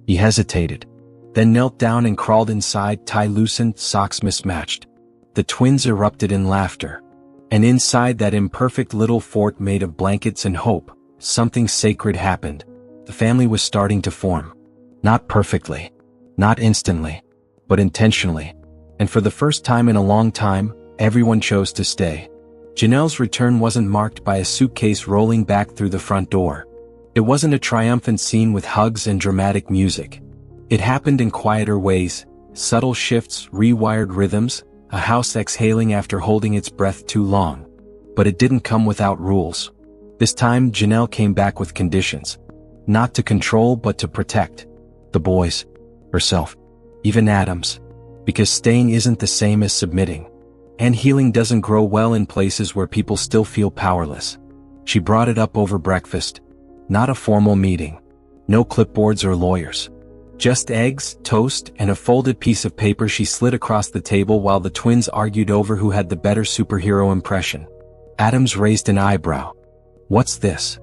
He hesitated, then knelt down and crawled inside, tie loosened, socks mismatched. The twins erupted in laughter. And inside that imperfect little fort made of blankets and hope, something sacred happened. The family was starting to form. Not perfectly. Not instantly. But intentionally. And for the first time in a long time, everyone chose to stay. Janelle's return wasn't marked by a suitcase rolling back through the front door. It wasn't a triumphant scene with hugs and dramatic music. It happened in quieter ways, subtle shifts, rewired rhythms, a house exhaling after holding its breath too long. But it didn't come without rules. This time, Janelle came back with conditions. Not to control but to protect. The boys. Herself. Even Adams. Because staying isn't the same as submitting. And healing doesn't grow well in places where people still feel powerless. She brought it up over breakfast. Not a formal meeting. No clipboards or lawyers. Just eggs, toast, and a folded piece of paper she slid across the table while the twins argued over who had the better superhero impression. Adams raised an eyebrow. What's this?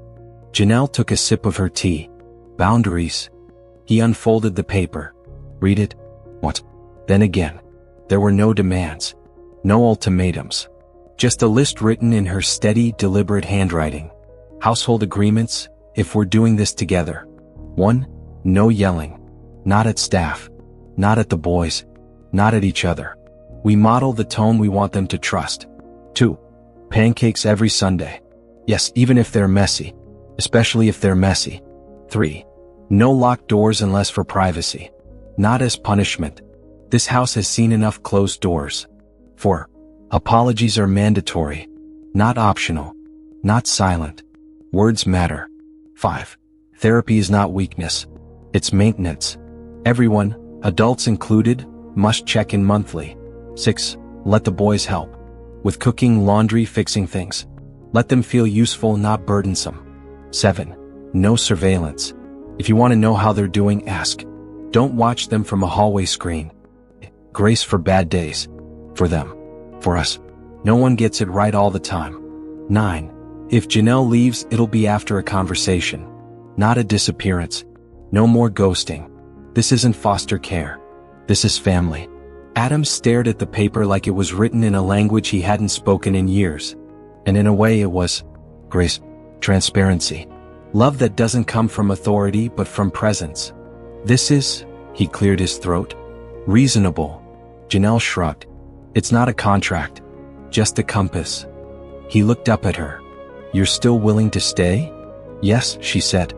Janelle took a sip of her tea. Boundaries. He unfolded the paper. Read it. What? Then again. There were no demands. No ultimatums. Just a list written in her steady, deliberate handwriting. Household agreements, if we're doing this together. 1. No yelling. Not at staff. Not at the boys. Not at each other. We model the tone we want them to trust. 2. Pancakes every Sunday. Yes, even if they're messy. Especially if they're messy. 3. No locked doors unless for privacy. Not as punishment. This house has seen enough closed doors. 4. Apologies are mandatory. Not optional. Not silent. Words matter. 5. Therapy is not weakness. It's maintenance. Everyone, adults included, must check in monthly. 6. Let the boys help. With cooking, laundry, fixing things. Let them feel useful, not burdensome. 7. No surveillance. If you want to know how they're doing, ask. Don't watch them from a hallway screen. Grace for bad days. For them. For us. No one gets it right all the time. 9. If Janelle leaves, it'll be after a conversation. Not a disappearance. No more ghosting. This isn't foster care. This is family. Adams stared at the paper like it was written in a language he hadn't spoken in years. And in a way it was grace, transparency. Love that doesn't come from authority but from presence. This is, he cleared his throat, reasonable. Janelle shrugged. It's not a contract, just a compass. He looked up at her. You're still willing to stay? Yes, she said.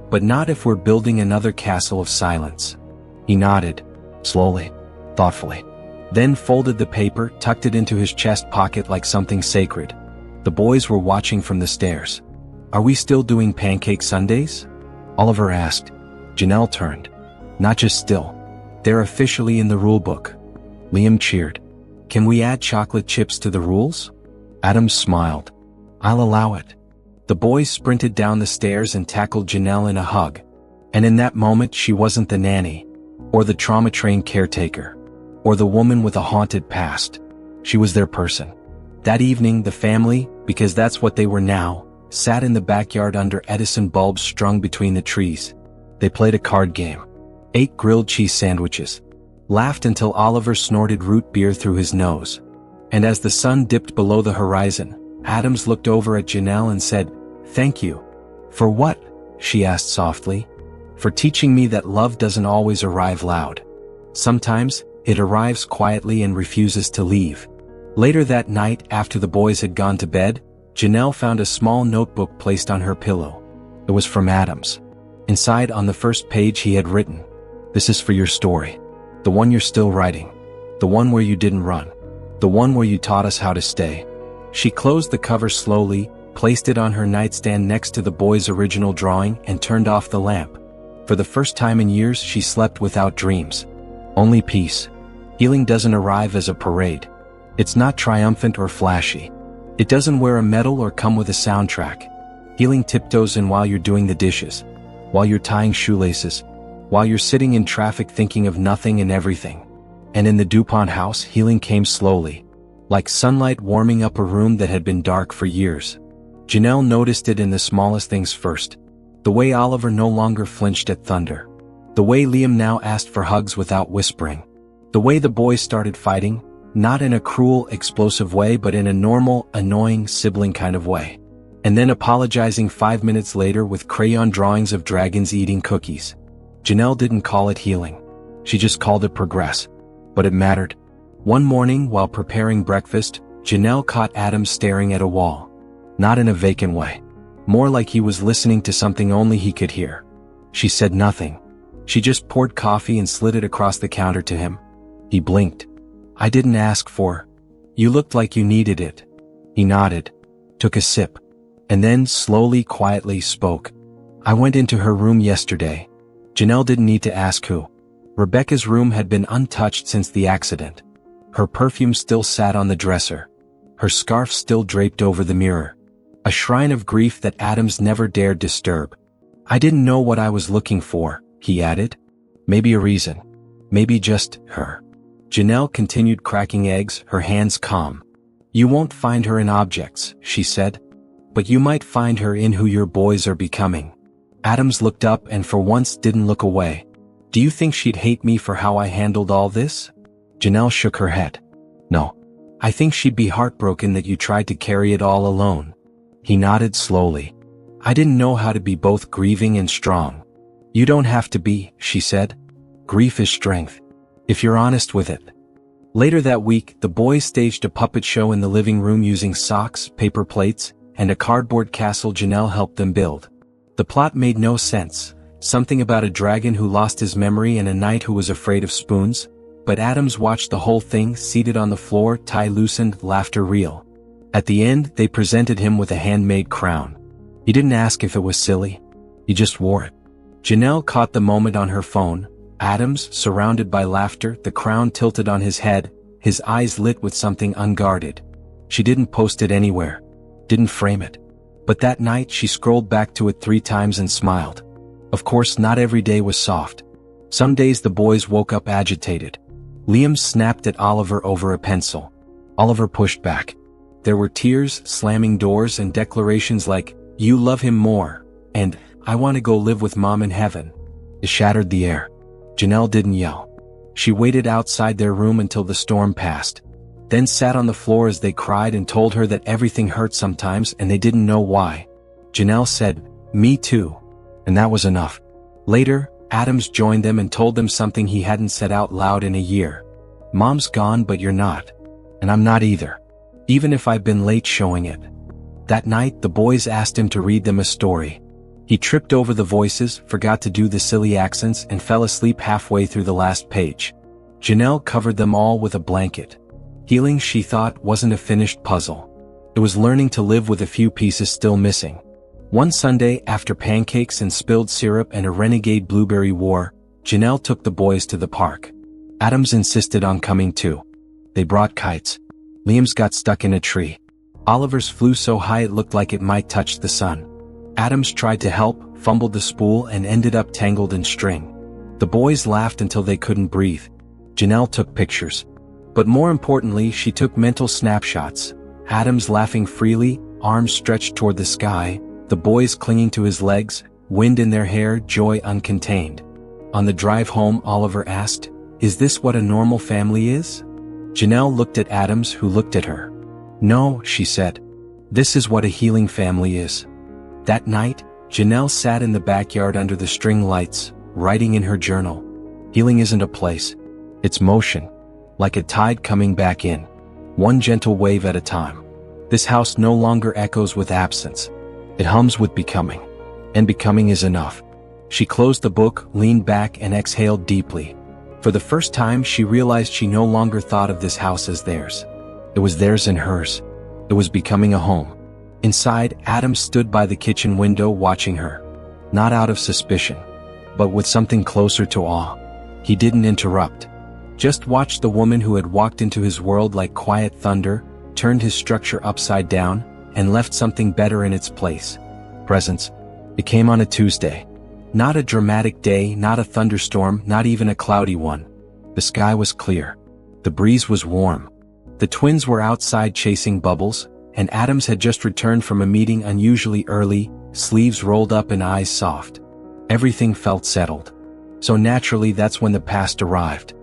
But not if we're building another castle of silence. He nodded, slowly, thoughtfully. Then folded the paper, tucked it into his chest pocket like something sacred. The boys were watching from the stairs. Are we still doing pancake Sundays? Oliver asked. Janelle turned. Not just still. They're officially in the rule book. Liam cheered. Can we add chocolate chips to the rules? Adams smiled. I'll allow it. The boys sprinted down the stairs and tackled Janelle in a hug. And in that moment she wasn't the nanny, or the trauma-trained caretaker, or the woman with a haunted past. She was their person. That evening the family, because that's what they were now, sat in the backyard under Edison bulbs strung between the trees. They played a card game, ate grilled cheese sandwiches, laughed until Oliver snorted root beer through his nose. And as the sun dipped below the horizon, Adams looked over at Janelle and said, "Thank you." "For what?" she asked softly. "For teaching me that love doesn't always arrive loud. Sometimes, it arrives quietly and refuses to leave." Later that night, after the boys had gone to bed, Janelle found a small notebook placed on her pillow. It was from Adams. Inside on the first page he had written, "This is for your story. The one you're still writing. The one where you didn't run. The one where you taught us how to stay." She closed the cover slowly, placed it on her nightstand next to the boy's original drawing, and turned off the lamp. For the first time in years she slept without dreams. Only peace. Healing doesn't arrive as a parade. It's not triumphant or flashy. It doesn't wear a medal or come with a soundtrack. Healing tiptoes in while you're doing the dishes, while you're tying shoelaces, while you're sitting in traffic thinking of nothing and everything. And in the DuPont house, healing came slowly, like sunlight warming up a room that had been dark for years. Janelle noticed it in the smallest things first. The way Oliver no longer flinched at thunder. The way Liam now asked for hugs without whispering. The way the boys started fighting, not in a cruel, explosive way but in a normal, annoying, sibling kind of way. And then apologizing 5 minutes later with crayon drawings of dragons eating cookies. Janelle didn't call it healing. She just called it progress. But it mattered. One morning, while preparing breakfast, Janelle caught Adams staring at a wall. Not in a vacant way. More like he was listening to something only he could hear. She said nothing. She just poured coffee and slid it across the counter to him. He blinked. "I didn't ask for. You looked like you needed it." He nodded, took a sip, and then slowly, quietly spoke. "I went into her room yesterday." Janelle didn't need to ask who. Rebecca's room had been untouched since the accident. Her perfume still sat on the dresser. Her scarf still draped over the mirror. A shrine of grief that Adams never dared disturb. I didn't know what I was looking for, he added. Maybe a reason. Maybe just her. Janelle continued cracking eggs, her hands calm. You won't find her in objects, she said. But you might find her in who your boys are becoming. Adams looked up and for once didn't look away. Do you think she'd hate me for how I handled all this? Janelle shook her head. No. I think she'd be heartbroken that you tried to carry it all alone. He nodded slowly. I didn't know how to be both grieving and strong. You don't have to be, she said. Grief is strength. If you're honest with it. Later that week, the boys staged a puppet show in the living room using socks, paper plates, and a cardboard castle Janelle helped them build. The plot made no sense. Something about a dragon who lost his memory and a knight who was afraid of spoons. But Adams watched the whole thing, seated on the floor, tie loosened, laughter real. At the end, they presented him with a handmade crown. He didn't ask if it was silly. He just wore it. Janelle caught the moment on her phone. Adams, surrounded by laughter, the crown tilted on his head, his eyes lit with something unguarded. She didn't post it anywhere. Didn't frame it. But that night she scrolled back to it 3 times and smiled. Of course, not every day was soft. Some days the boys woke up agitated. Liam snapped at Oliver over a pencil. Oliver pushed back. There were tears, slamming doors, and declarations like, "You love him more," and "I want to go live with Mom in heaven." It shattered the air. Janelle didn't yell. She waited outside their room until the storm passed. Then sat on the floor as they cried and told her that everything hurt sometimes and they didn't know why. Janelle said, "Me too." And that was enough. Later, Adams joined them and told them something he hadn't said out loud in a year. Mom's gone, but you're not. And I'm not either. Even if I've been late showing it. That night, the boys asked him to read them a story. He tripped over the voices, forgot to do the silly accents, and fell asleep halfway through the last page. Janelle covered them all with a blanket. Healing, she thought, wasn't a finished puzzle. It was learning to live with a few pieces still missing. One Sunday, after pancakes and spilled syrup and a renegade blueberry war, Janelle took the boys to the park. Adams insisted on coming too. They brought kites. Liam's got stuck in a tree. Oliver's flew so high it looked like it might touch the sun. Adams tried to help, fumbled the spool, and ended up tangled in string. The boys laughed until they couldn't breathe. Janelle took pictures. But more importantly, she took mental snapshots. Adams laughing freely, arms stretched toward the sky, the boys clinging to his legs, wind in their hair, joy uncontained. On the drive home, Oliver asked, "Is this what a normal family is?" Janelle looked at Adams, who looked at her. "No," she said. "This is what a healing family is." That night, Janelle sat in the backyard under the string lights, writing in her journal. Healing isn't a place. It's motion. Like a tide coming back in. One gentle wave at a time. This house no longer echoes with absence. It hums with becoming. And becoming is enough. She closed the book, leaned back, and exhaled deeply. For the first time, she realized she no longer thought of this house as theirs. It was theirs and hers. It was becoming a home. Inside, Adams stood by the kitchen window watching her. Not out of suspicion, but with something closer to awe. He didn't interrupt. Just watched the woman who had walked into his world like quiet thunder, turned his structure upside down, and left something better in its place. Presence. It came on a Tuesday. Not a dramatic day, not a thunderstorm, not even a cloudy one. The sky was clear. The breeze was warm. The twins were outside chasing bubbles, and Adams had just returned from a meeting unusually early, sleeves rolled up and eyes soft. Everything felt settled. So naturally, that's when the past arrived.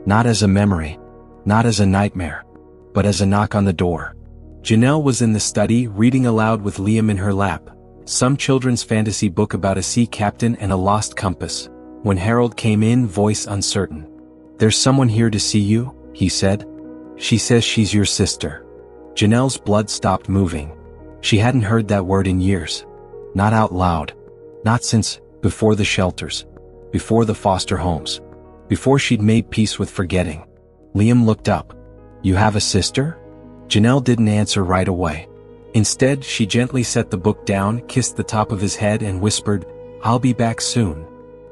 Not as a memory, not as a nightmare, but as a knock on the door. Janelle was in the study, reading aloud with Liam in her lap, some children's fantasy book about a sea captain and a lost compass, when Harold came in, voice uncertain. "There's someone here to see you," he said. "She says she's your sister." Janelle's blood stopped moving. She hadn't heard that word in years. Not out loud. Not since before the shelters. Before the foster homes. Before she'd made peace with forgetting. Liam looked up. "You have a sister?" Janelle didn't answer right away. Instead, she gently set the book down, kissed the top of his head, and whispered, "I'll be back soon."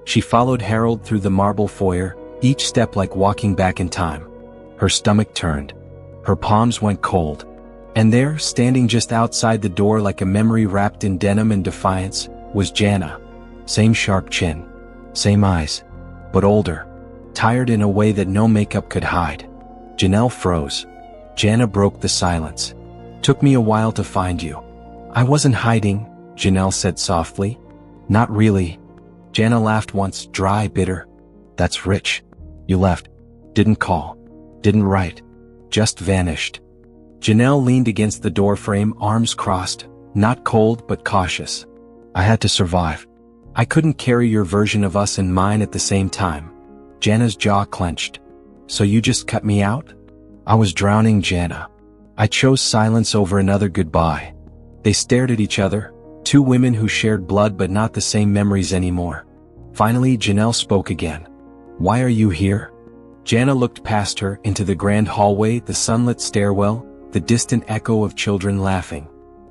She followed Harold through the marble foyer, each step like walking back in time. Her stomach turned. Her palms went cold. And there, standing just outside the door like a memory wrapped in denim and defiance, was Jana. Same sharp chin. Same eyes. But older. Tired in a way that no makeup could hide. Janelle froze. Jana broke the silence. Took me a while to find you. I wasn't hiding, Janelle said softly. Not really. Jana laughed once, dry, bitter. That's rich. You left. Didn't call. Didn't write. Just vanished. Janelle leaned against the doorframe, arms crossed, not cold but cautious. I had to survive. I couldn't carry your version of us and mine at the same time. Jana's jaw clenched. So you just cut me out? I was drowning, Jana. I chose silence over another goodbye. They stared at each other, two women who shared blood but not the same memories anymore. Finally, Janelle spoke again. Why are you here? Jana looked past her into the grand hallway, the sunlit stairwell, the distant echo of children laughing.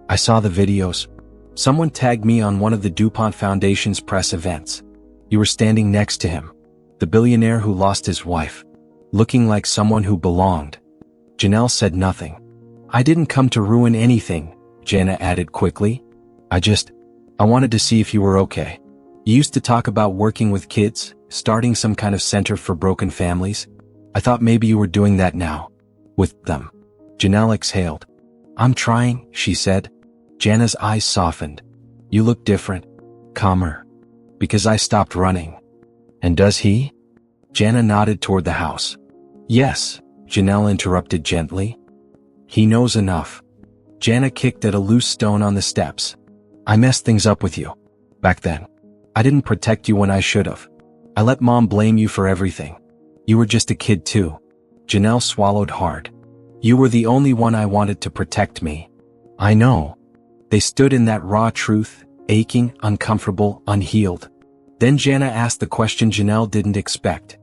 I saw the videos. Someone tagged me on one of the DuPont Foundation's press events. You were standing next to him. The billionaire who lost his wife. Looking like someone who belonged. Janelle said nothing. I didn't come to ruin anything, Jana added quickly. I wanted to see if you were okay. You used to talk about working with kids, starting some kind of center for broken families. I thought maybe you were doing that now. With them. Janelle exhaled. I'm trying, she said. Jana's eyes softened. You look different. Calmer. Because I stopped running. And does he? Jana nodded toward the house. Yes, Janelle interrupted gently. He knows enough. Jana kicked at a loose stone on the steps. I messed things up with you. Back then. I didn't protect you when I should have. I let Mom blame you for everything. You were just a kid too. Janelle swallowed hard. You were the only one I wanted to protect me. I know. They stood in that raw truth, aching, uncomfortable, unhealed. Then Jana asked the question Janelle didn't expect.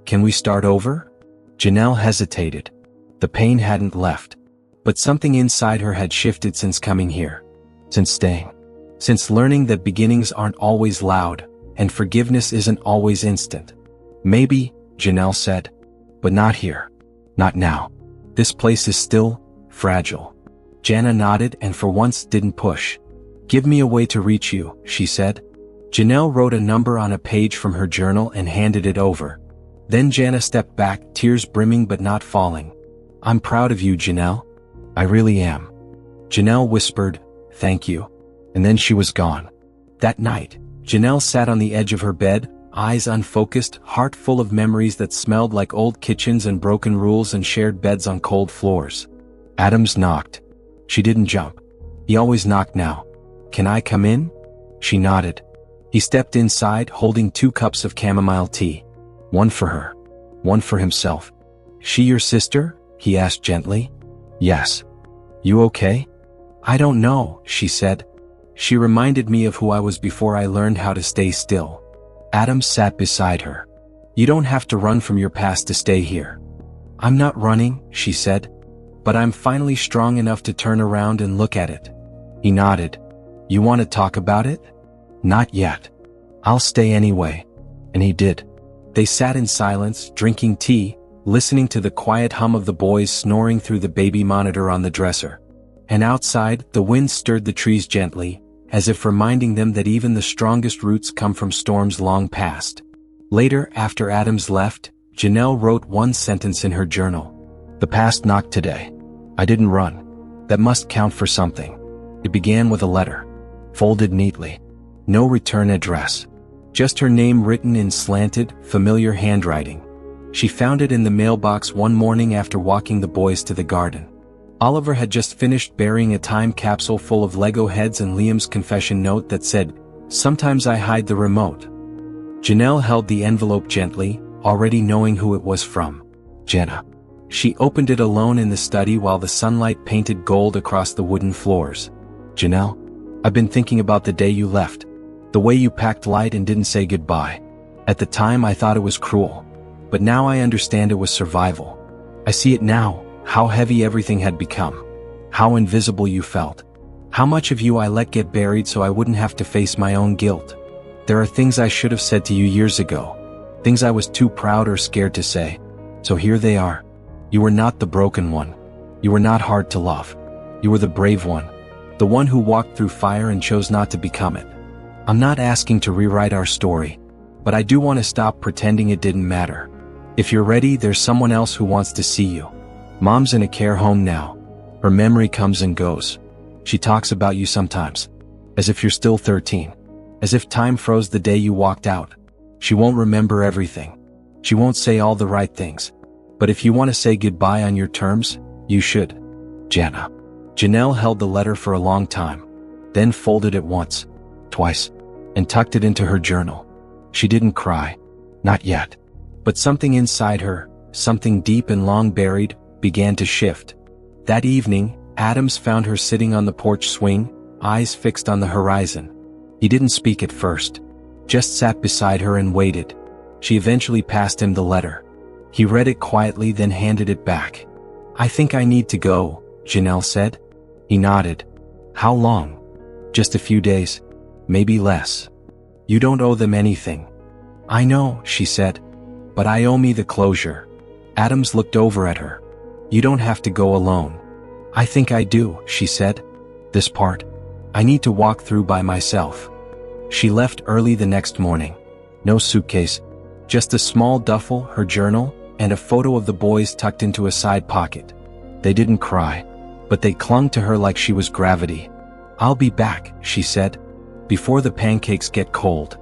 Can we start over? Janelle hesitated. The pain hadn't left. But something inside her had shifted since coming here. Since staying. Since learning that beginnings aren't always loud, and forgiveness isn't always instant. Maybe, Janelle said. But not here. Not now. This place is still fragile. Jana nodded and for once didn't push. Give me a way to reach you, she said. Janelle wrote a number on a page from her journal and handed it over. Then Jana stepped back, tears brimming but not falling. I'm proud of you, Janelle. I really am. Janelle whispered, thank you. And then she was gone. That night, Janelle sat on the edge of her bed, eyes unfocused, heart full of memories that smelled like old kitchens and broken rules and shared beds on cold floors. Adams knocked. She didn't jump. He always knocked now. Can I come in? She nodded. He stepped inside, holding 2 cups of chamomile tea. One for her. One for himself. She your sister? He asked gently. Yes. You okay? I don't know, she said. She reminded me of who I was before I learned how to stay still. Adams sat beside her. You don't have to run from your past to stay here. I'm not running, she said. But I'm finally strong enough to turn around and look at it. He nodded. You want to talk about it? Not yet. I'll stay anyway. And he did. They sat in silence, drinking tea, listening to the quiet hum of the boys snoring through the baby monitor on the dresser. And outside, the wind stirred the trees gently, as if reminding them that even the strongest roots come from storms long past. Later, after Adams left, Janelle wrote one sentence in her journal. The past knocked today. I didn't run. That must count for something. It began with a letter. Folded neatly. No return address. Just her name written in slanted, familiar handwriting. She found it in the mailbox one morning after walking the boys to the garden. Oliver had just finished burying a time capsule full of Lego heads and Liam's confession note that said, "Sometimes I hide the remote." Janelle held the envelope gently, already knowing who it was from. Jana. She opened it alone in the study while the sunlight painted gold across the wooden floors. Janelle, I've been thinking about the day you left. The way you packed light and didn't say goodbye. At the time I thought it was cruel. But now I understand it was survival. I see it now, how heavy everything had become. How invisible you felt. How much of you I let get buried so I wouldn't have to face my own guilt. There are things I should have said to you years ago. Things I was too proud or scared to say. So here they are. You were not the broken one. You were not hard to love. You were the brave one. The one who walked through fire and chose not to become it. I'm not asking to rewrite our story, but I do want to stop pretending it didn't matter. If you're ready, there's someone else who wants to see you. Mom's in a care home now. Her memory comes and goes. She talks about you sometimes, as if you're still 13, as if time froze the day you walked out. She won't remember everything. She won't say all the right things. But if you want to say goodbye on your terms, you should. Jana. Janelle held the letter for a long time, then folded it once, twice, and tucked it into her journal. She didn't cry. Not yet. But something inside her, something deep and long buried, began to shift. That evening, Adams found her sitting on the porch swing, eyes fixed on the horizon. He didn't speak at first, just sat beside her and waited. She eventually passed him the letter. He read it quietly, then handed it back. I think I need to go, Janelle said. He nodded. How long? Just a few days. Maybe less. You don't owe them anything. I know, she said. But I owe me the closure. Adams looked over at her. You don't have to go alone. I think I do, she said. This part, I need to walk through by myself. She left early the next morning. No suitcase, just a small duffel, her journal, and a photo of the boys tucked into a side pocket. They didn't cry, but they clung to her like she was gravity. I'll be back, she said, before the pancakes get cold.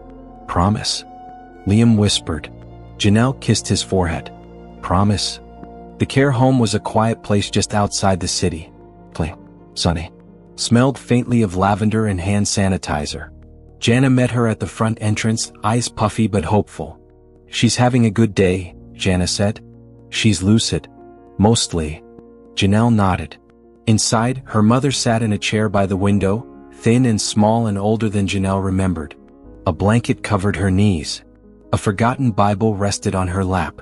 Promise? Liam whispered. Janelle kissed his forehead. Promise? The care home was a quiet place just outside the city. Clean, sunny. Smelled faintly of lavender and hand sanitizer. Jana met her at the front entrance, eyes puffy but hopeful. She's having a good day, Jana said. She's lucid. Mostly. Janelle nodded. Inside, her mother sat in a chair by the window, thin and small and older than Janelle remembered. A blanket covered her knees. A forgotten Bible rested on her lap.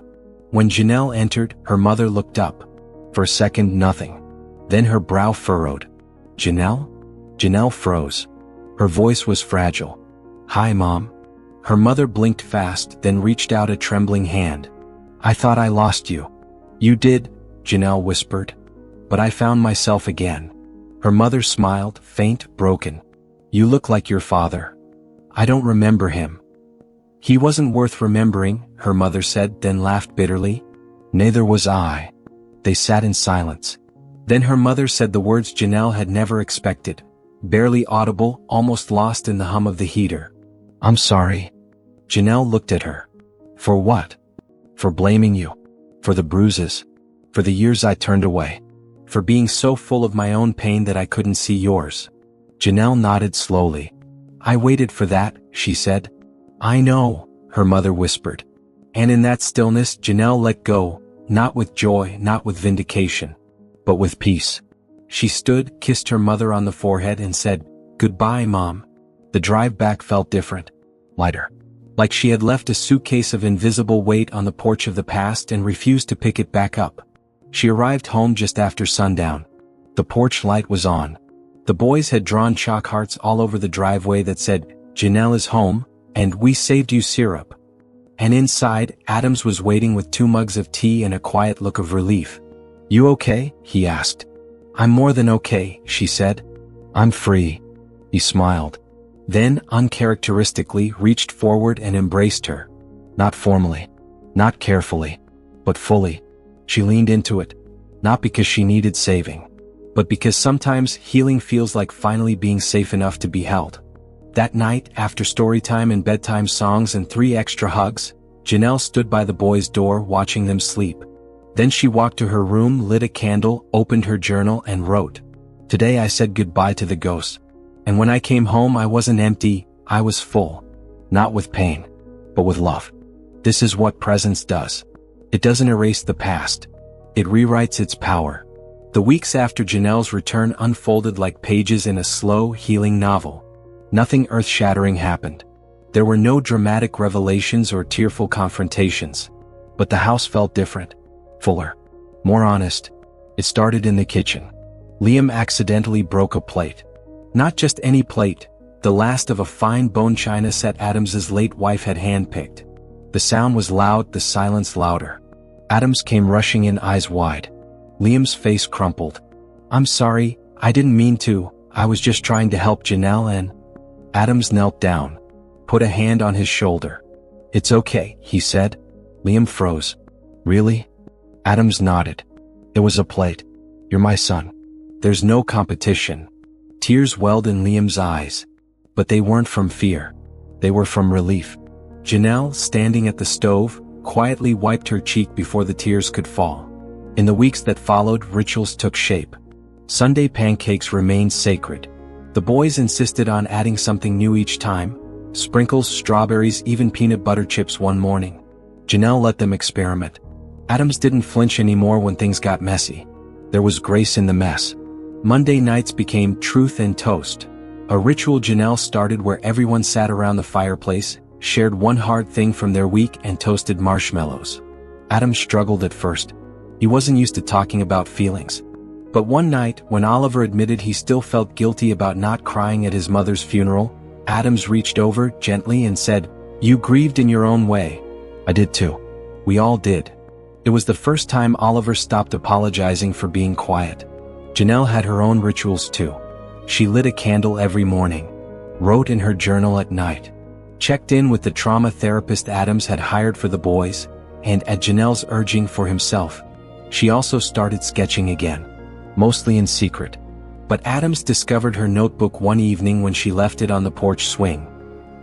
When Janelle entered, her mother looked up. For a second, nothing. Then her brow furrowed. Janelle? Janelle froze. Her voice was fragile. Hi, Mom. Her mother blinked fast, then reached out a trembling hand. I thought I lost you. You did, Janelle whispered. But I found myself again. Her mother smiled, faint, broken. You look like your father. I don't remember him. He wasn't worth remembering, her mother said, then laughed bitterly. Neither was I. They sat in silence. Then her mother said the words Janelle had never expected, barely audible, almost lost in the hum of the heater. I'm sorry. Janelle looked at her. For what? For blaming you. For the bruises. For the years I turned away. For being so full of my own pain that I couldn't see yours. Janelle nodded slowly. I waited for that, she said. I know, her mother whispered. And in that stillness, Janelle let go, not with joy, not with vindication, but with peace. She stood, kissed her mother on the forehead and said, Goodbye, Mom. The drive back felt different, lighter. Like she had left a suitcase of invisible weight on the porch of the past and refused to pick it back up. She arrived home just after sundown. The porch light was on. The boys had drawn chalk hearts all over the driveway that said, Janelle is home, and we saved you syrup. And inside, Adams was waiting with 2 mugs of tea and a quiet look of relief. You okay? He asked. I'm more than okay, she said. I'm free. He smiled. Then, uncharacteristically, reached forward and embraced her. Not formally. Not carefully. But fully. She leaned into it. Not because she needed saving. But because sometimes healing feels like finally being safe enough to be held. That night, after storytime and bedtime songs and 3 extra hugs, Janelle stood by the boys' door watching them sleep. Then she walked to her room, lit a candle, opened her journal and wrote, Today I said goodbye to the ghosts. And when I came home I wasn't empty, I was full. Not with pain, but with love. This is what presence does. It doesn't erase the past. It rewrites its power. The weeks after Janelle's return unfolded like pages in a slow, healing novel. Nothing earth-shattering happened. There were no dramatic revelations or tearful confrontations. But the house felt different. Fuller. More honest. It started in the kitchen. Liam accidentally broke a plate. Not just any plate, the last of a fine bone china set Adams's late wife had handpicked. The sound was loud, the silence louder. Adams came rushing in, eyes wide. Liam's face crumpled. I'm sorry, I didn't mean to, I was just trying to help Janelle and... Adams knelt down, put a hand on his shoulder. "It's okay," he said. Liam froze. "Really?" Adams nodded. "It was a plate. You're my son. There's no competition." Tears welled in Liam's eyes. But they weren't from fear. They were from relief. Janelle, standing at the stove, quietly wiped her cheek before the tears could fall. In the weeks that followed, rituals took shape. Sunday pancakes remained sacred. The boys insisted on adding something new each time: sprinkles, strawberries, even peanut butter chips one morning. Janelle let them experiment. Adams didn't flinch anymore when things got messy. There was grace in the mess. Monday nights became truth and toast. A ritual Janelle started where everyone sat around the fireplace, shared one hard thing from their week, and toasted marshmallows. Adam struggled at first. He wasn't used to talking about feelings. But one night, when Oliver admitted he still felt guilty about not crying at his mother's funeral, Adams reached over gently and said, "You grieved in your own way. I did too. We all did." It was the first time Oliver stopped apologizing for being quiet. Janelle had her own rituals too. She lit a candle every morning, wrote in her journal at night, checked in with the trauma therapist Adams had hired for the boys, and at Janelle's urging for himself, she also started sketching again, mostly in secret. But Adams discovered her notebook one evening when she left it on the porch swing.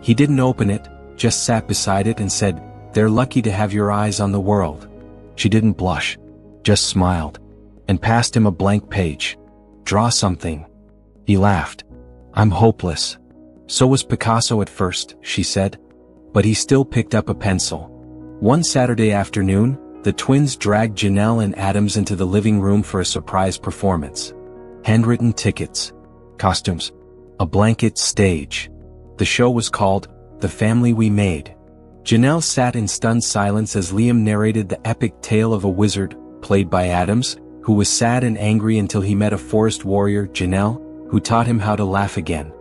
He didn't open it, just sat beside it and said, "They're lucky to have your eyes on the world." She didn't blush, just smiled, and passed him a blank page. "Draw something." He laughed. "I'm hopeless." "So was Picasso at first," she said. But he still picked up a pencil. One Saturday afternoon, the twins dragged Janelle and Adams into the living room for a surprise performance. Handwritten tickets, costumes, a blanket stage. The show was called The Family We Made. Janelle sat in stunned silence as Liam narrated the epic tale of a wizard, played by Adams, who was sad and angry until he met a forest warrior, Janelle, who taught him how to laugh again.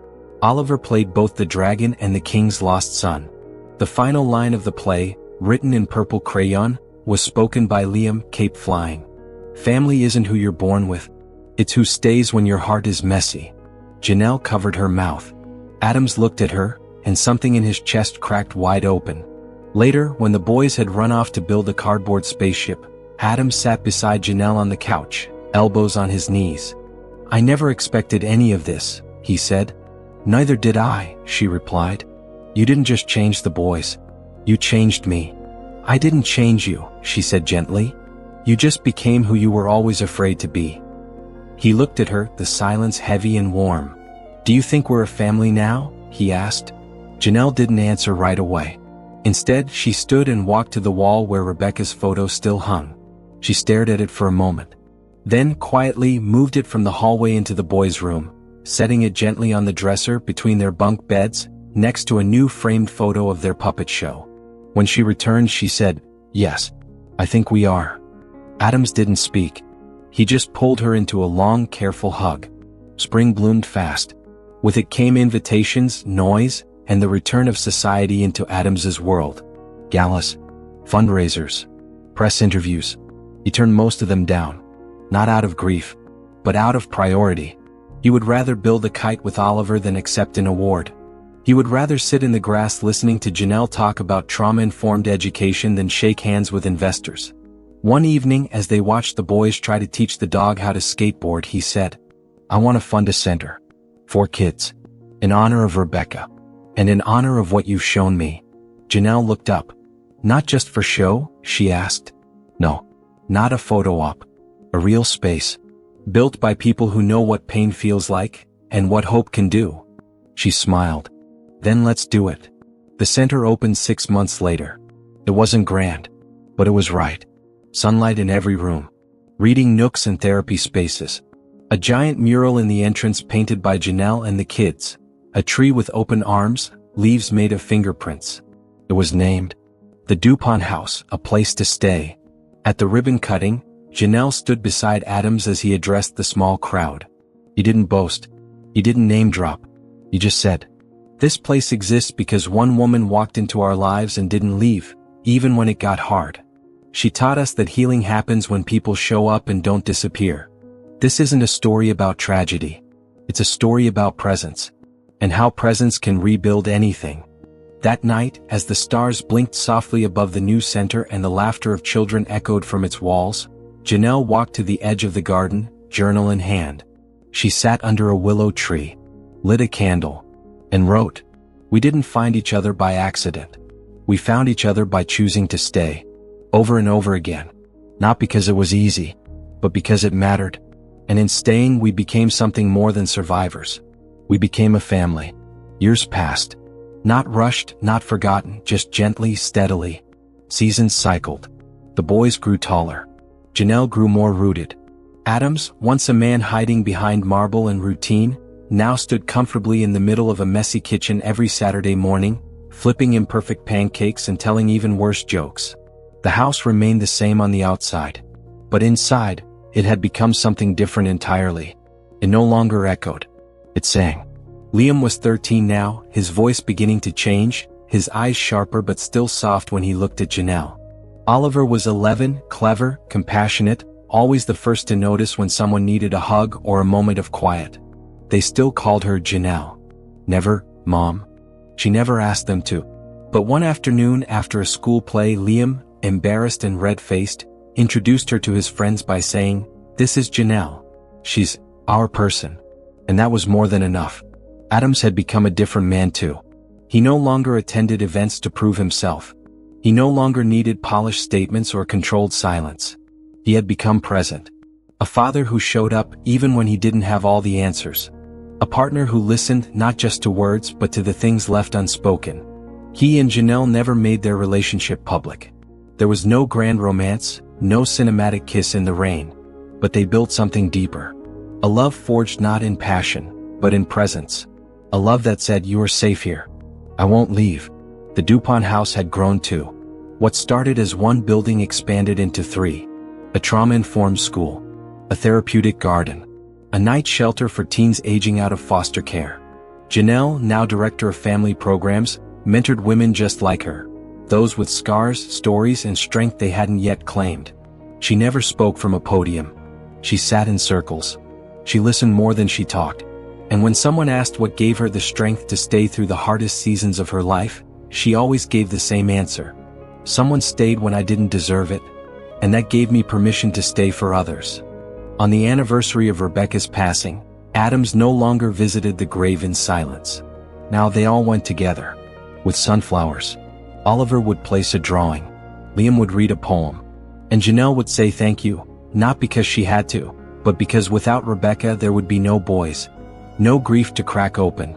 Oliver played both the dragon and the king's lost son. The final line of the play, written in purple crayon, was spoken by Liam, cape flying. "Family isn't who you're born with. It's who stays when your heart is messy." Janelle covered her mouth. Adams looked at her, and something in his chest cracked wide open. Later, when the boys had run off to build a cardboard spaceship, Adams sat beside Janelle on the couch, elbows on his knees. "I never expected any of this," he said. "Neither did I," she replied. "You didn't just change the boys. You changed me." "I didn't change you," she said gently. "You just became who you were always afraid to be." He looked at her, the silence heavy and warm. "Do you think we're a family now?" he asked. Janelle didn't answer right away. Instead, she stood and walked to the wall where Rebecca's photo still hung. She stared at it for a moment. Then, quietly, moved it from the hallway into the boys' room, setting it gently on the dresser between their bunk beds, next to a new framed photo of their puppet show. When she returned, she said, "Yes, I think we are." Adams didn't speak. He just pulled her into a long, careful hug. Spring bloomed fast. With it came invitations, noise, and the return of society into Adams's world. Galas, fundraisers, press interviews. He turned most of them down. Not out of grief, but out of priority. He would rather build a kite with Oliver than accept an award. He would rather sit in the grass listening to Janelle talk about trauma-informed education than shake hands with investors. One evening, as they watched the boys try to teach the dog how to skateboard, he said, "I want to fund a center. 4 kids. In honor of Rebecca. And in honor of what you've shown me." Janelle looked up. "Not just for show?" she asked. "No. Not a photo op. A real space. Built by people who know what pain feels like, and what hope can do." She smiled. "Then let's do it." The center opened 6 months later. It wasn't grand, but it was right. Sunlight in every room. Reading nooks and therapy spaces. A giant mural in the entrance painted by Janelle and the kids. A tree with open arms, leaves made of fingerprints. It was named the DuPont House, a place to stay. At the ribbon cutting, Janelle stood beside Adams as he addressed the small crowd. He didn't boast. He didn't name drop. He just said, "This place exists because one woman walked into our lives and didn't leave, even when it got hard. She taught us that healing happens when people show up and don't disappear. This isn't a story about tragedy. It's a story about presence. and how presence can rebuild anything. That night, as the stars blinked softly above the new center and the laughter of children echoed from its walls, Janelle walked to the edge of the garden, journal in hand. She sat under a willow tree, lit a candle, and wrote. We didn't find each other by accident. We found each other by choosing to stay, over and over again. Not because it was easy, but because it mattered. And in staying, we became something more than survivors. We became a family. Years passed. Not rushed, not forgotten, just gently, steadily. Seasons cycled. The boys grew taller. Janelle grew more rooted. Adams, once a man hiding behind marble and routine, now stood comfortably in the middle of a messy kitchen every Saturday morning, flipping imperfect pancakes and telling even worse jokes. The house remained the same on the outside. But inside, it had become something different entirely. It no longer echoed. It sang. Liam was 13 now, his voice beginning to change, his eyes sharper but still soft when he looked at Janelle. Oliver was 11, clever, compassionate, always the first to notice when someone needed a hug or a moment of quiet. They still called her Janelle. Never, Mom. She never asked them to. But one afternoon after a school play, Liam, embarrassed and red-faced, introduced her to his friends by saying, "This is Janelle. She's our person." And that was more than enough. Adams had become a different man too. He no longer attended events to prove himself. He no longer needed polished statements or controlled silence. He had become present. A father who showed up even when he didn't have all the answers. A partner who listened not just to words but to the things left unspoken. He and Janelle never made their relationship public. There was no grand romance, no cinematic kiss in the rain. But they built something deeper. A love forged not in passion, but in presence. A love that said, "You are safe here. I won't leave." The DuPont house had grown too. What started as one building expanded into 3. A trauma-informed school. A therapeutic garden. A night shelter for teens aging out of foster care. Janelle, now director of family programs, mentored women just like her. Those with scars, stories, and strength they hadn't yet claimed. She never spoke from a podium. She sat in circles. She listened more than she talked. And when someone asked what gave her the strength to stay through the hardest seasons of her life, she always gave the same answer. Someone stayed when I didn't deserve it, and that gave me permission to stay for others. On the anniversary of Rebecca's passing, Adams no longer visited the grave in silence. Now they all went together. With sunflowers. Oliver would place a drawing. Liam would read a poem. And Janelle would say thank you, not because she had to, but because without Rebecca there would be no boys. No grief to crack open.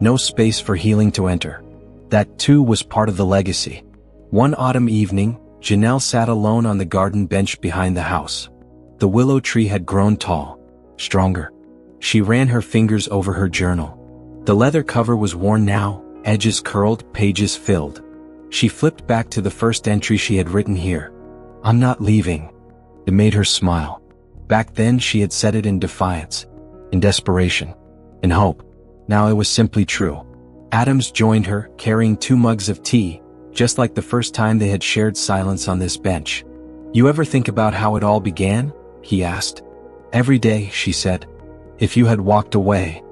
No space for healing to enter. That too was part of the legacy. One autumn evening, Janelle sat alone on the garden bench behind the house. The willow tree had grown tall, stronger. She ran her fingers over her journal. The leather cover was worn now, edges curled, pages filled. She flipped back to the first entry she had written here. "I'm not leaving." It made her smile. Back then she had said it in defiance, in desperation, in hope. Now it was simply true. Adams joined her, carrying 2 mugs of tea, just like the first time they had shared silence on this bench. "You ever think about how it all began?" he asked. "Every day," she said. "If you had walked away."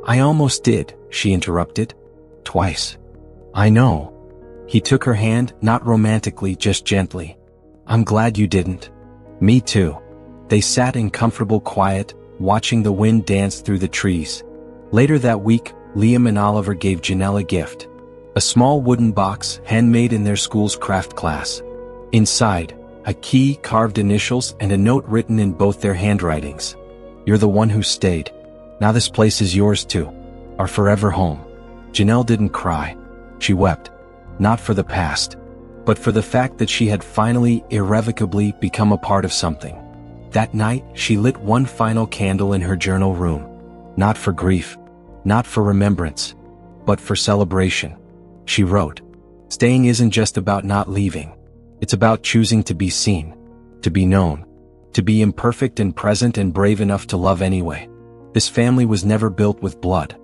"I almost did," she interrupted. "Twice." "I know." He took her hand, not romantically, just gently. "I'm glad you didn't." "Me too." They sat in comfortable quiet, watching the wind dance through the trees. Later that week, Liam and Oliver gave Janelle a gift. A small wooden box, handmade in their school's craft class. Inside, a key, carved initials, and a note written in both their handwritings. "You're the one who stayed. Now this place is yours too. Our forever home." Janelle didn't cry. She wept. Not for the past, but for the fact that she had finally, irrevocably become a part of something. That night, she lit one final candle in her journal room. Not for grief. Not for remembrance. But for celebration. She wrote, "Staying isn't just about not leaving. It's about choosing to be seen. To be known. To be imperfect and present and brave enough to love anyway. This family was never built with blood.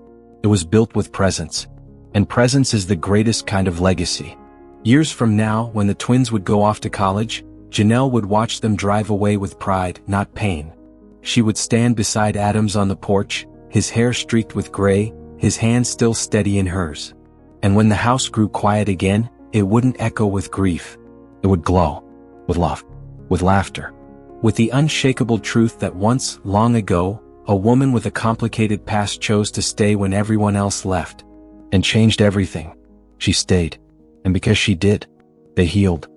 It was built with presence. And presence is the greatest kind of legacy." Years from now, when the twins would go off to college, Janelle would watch them drive away with pride, not pain. She would stand beside Adams on the porch, his hair streaked with gray, his hand still steady in hers. And when the house grew quiet again, it wouldn't echo with grief. It would glow. With love. With laughter. With the unshakable truth that once, long ago, a woman with a complicated past chose to stay when everyone else left. And changed everything. She stayed. And because she did, they healed.